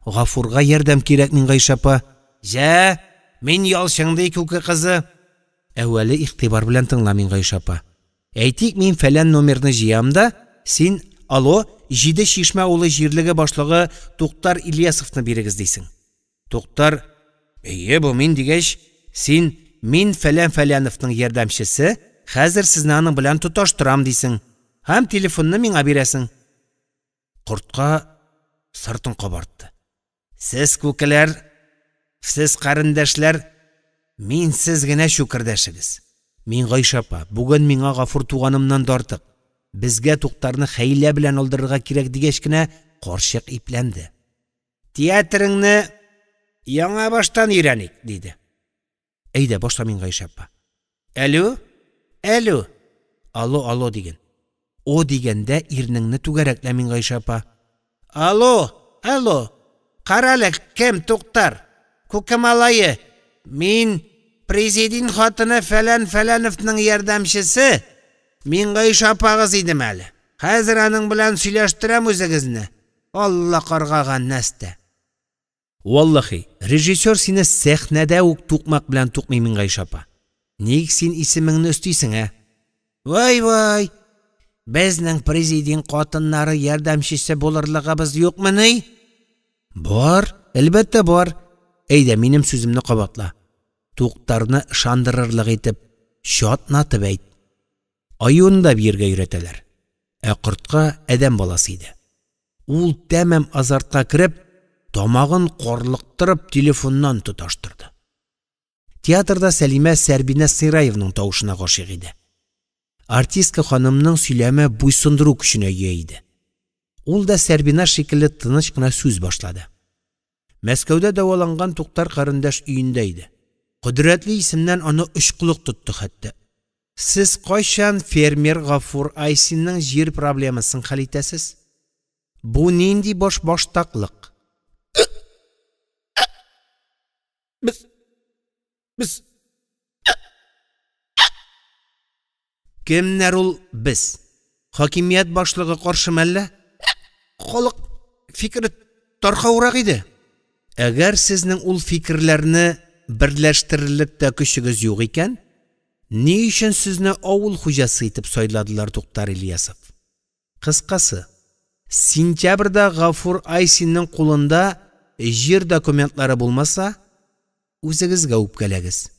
Гафурга ярдәм кирәк мин Гайша апа. Җә, мин ялчыңды күке кызы. Әвәле игътибар белән тыңла мин Гайша апа. Әйтик, мин фәлән номерны җыям да, син алло, 7 Шишмә улы җирлеге башлыгы Туктар Ильясовны бирегез дисең. Туктар, бу мин дигәч, син мин фәләновның ярдәмчесе, хәзер сезне аның белән тоташтырам дисең. Һәм телефонны миңа бирәсең. Кортка сыртын кабартты. Сез күкеләр, сез карындашлар, мин сез генә шүкердәшегез. Мин Гайша апа, бүген миңа Гафур туганымнан да артык. Безгә Туктарны хәйлә белән алдырырга кирәк дигәч кенә карчык ипләнде. Театрыңны яңа баштан өйрәник, диде. Әйдә, башла мин Гайша апа. Әлло? Әлло? Алло диген. О дигәндә ирнеңне түгәрәклә мин Гайша апа. Алло. Карале, кем туктар? Күке малае. Мин президент хатыны Фәләновның ярдәмчесе. Мин Гайша апагыз идем әле. Хәзер аның белән сөйләштерәм үзегезне. Алла каргаган нәрсә. Валлахи, режиссер сине сәхнәдә үк тукмак белән тукмый мин Гайша апа. Ник син исемеңне өстисең, ә? Вай. Безнең президент хатыннары ярдәмчесе булырлыгыбыз юкмыни? Бар, әлбәттә бар. Әйдә, минем сүземне кабатла. Туктарны ышандырырлык итеп, шатнатып әйт. Аюны да биргә өйрәтәләр. Ә кортка адәм баласы иде. Ул тәмам азартка кирип, тамагын карлыктырып телефоннан тоташтырды. Театрда Сәлимә Сәрбинә Сыйраевның тавышына гашыйк иде. Артистка ханымның сөйләме буйсындыру көченә ия иде. Ул да Сәрбинә шикелле тыныч кына сүз башлады. Мәскәүдә дәваланган Туктар карындаш өендә иде. Кудрәтле исемнән аны очкылык тотты хәтта. Сез кайчан фермер Гафур Айсинның җир проблемасын хәл итәсез? Бу нинди баштаклык? Без Кемнәр ул без? Хакимият башлыгы каршымы әллә? Халык фикере таркаурак иде. Әгәр сезнең ул фикерләрне берләштерерлек тә көчегез юк икән, ни өчен сезне авыл хуҗасы итеп сайладылар Туктар Ильясов? Кыскасы, сентябрьдә Гафур Айсинның кулында җир документлары булмаса, үзегезгә үпкәләгез.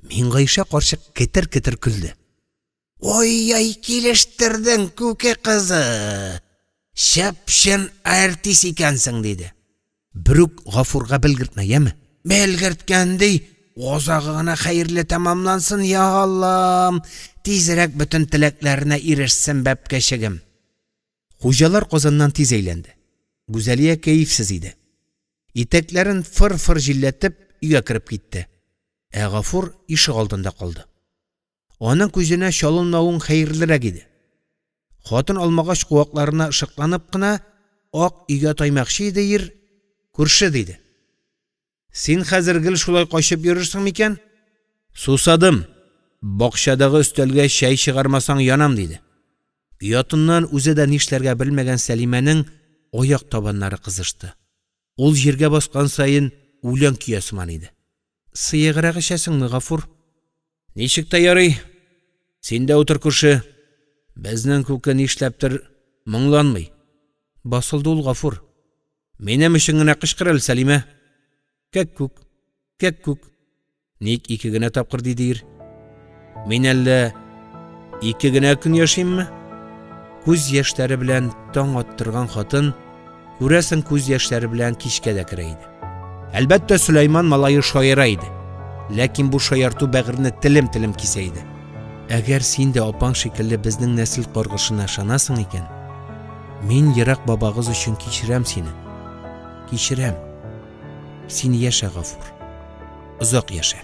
Мин Гайша карчык кетер-кетер көлде. Ой, килештердең, күке кызы. Шәпшен артист икәнсең, диде. Бүрүк Гафурга белгертмә, яме? Белгерткәндей, озагына хәерле тамамлансын, я Аллам. Тизрәк бүтән теләкләренә ирешсен бәпкәчегем. Хуҗалар Казаннан тиз әйләнде. Гүзәлия кәефсез иде. Итәкләрен фыр-фыр җилләтеп өйгә кирип китте. Ә Гафур ишек алдында калды. Аның күзенә чалынмавың хәерлерәк иде. Хатын алмагач куакларына ышыкланып кына ак өйгә таймакчы иде, күрше диде. Син хәзер гел шулай качып йөрерсең микән? Сусадым. Бакчадагы өстәлгә чәй чыгармасаң янам, диде. Уятыннан үзе дә нишләргә белмәгән Сәлимәнең аяк табаннары кызышты. Ул җиргә баскан сайын үлән киясман иде. Сыеграк эчәсеңме, Гафур? Ничек тә ярый? Син дә утыр күрше. Безнең күке нишләптер моңланмый. Басылды ул Гафур. Минем өчен генә кычкырыл, Сәлимә. Кәк-күк. Ник ике генә тапкыр диде? Мин әллә ике генә көн яшимме? Күз яшьләре белән таң аттырган хатын, күрәсең күз яшьләре белән кичкә дә керә иде. Әлбәттә Сөләйман малае шаира иде. Ләкин бу шаярту бәгырне телем кисә иде. Әгәр син дә апаң шикелле безнең нәсел каргышына ышанасың икән, мин ерак бабагыз өчен кичерәм сине. Кичерәм. Син яшә, Гафур. Озак яшә.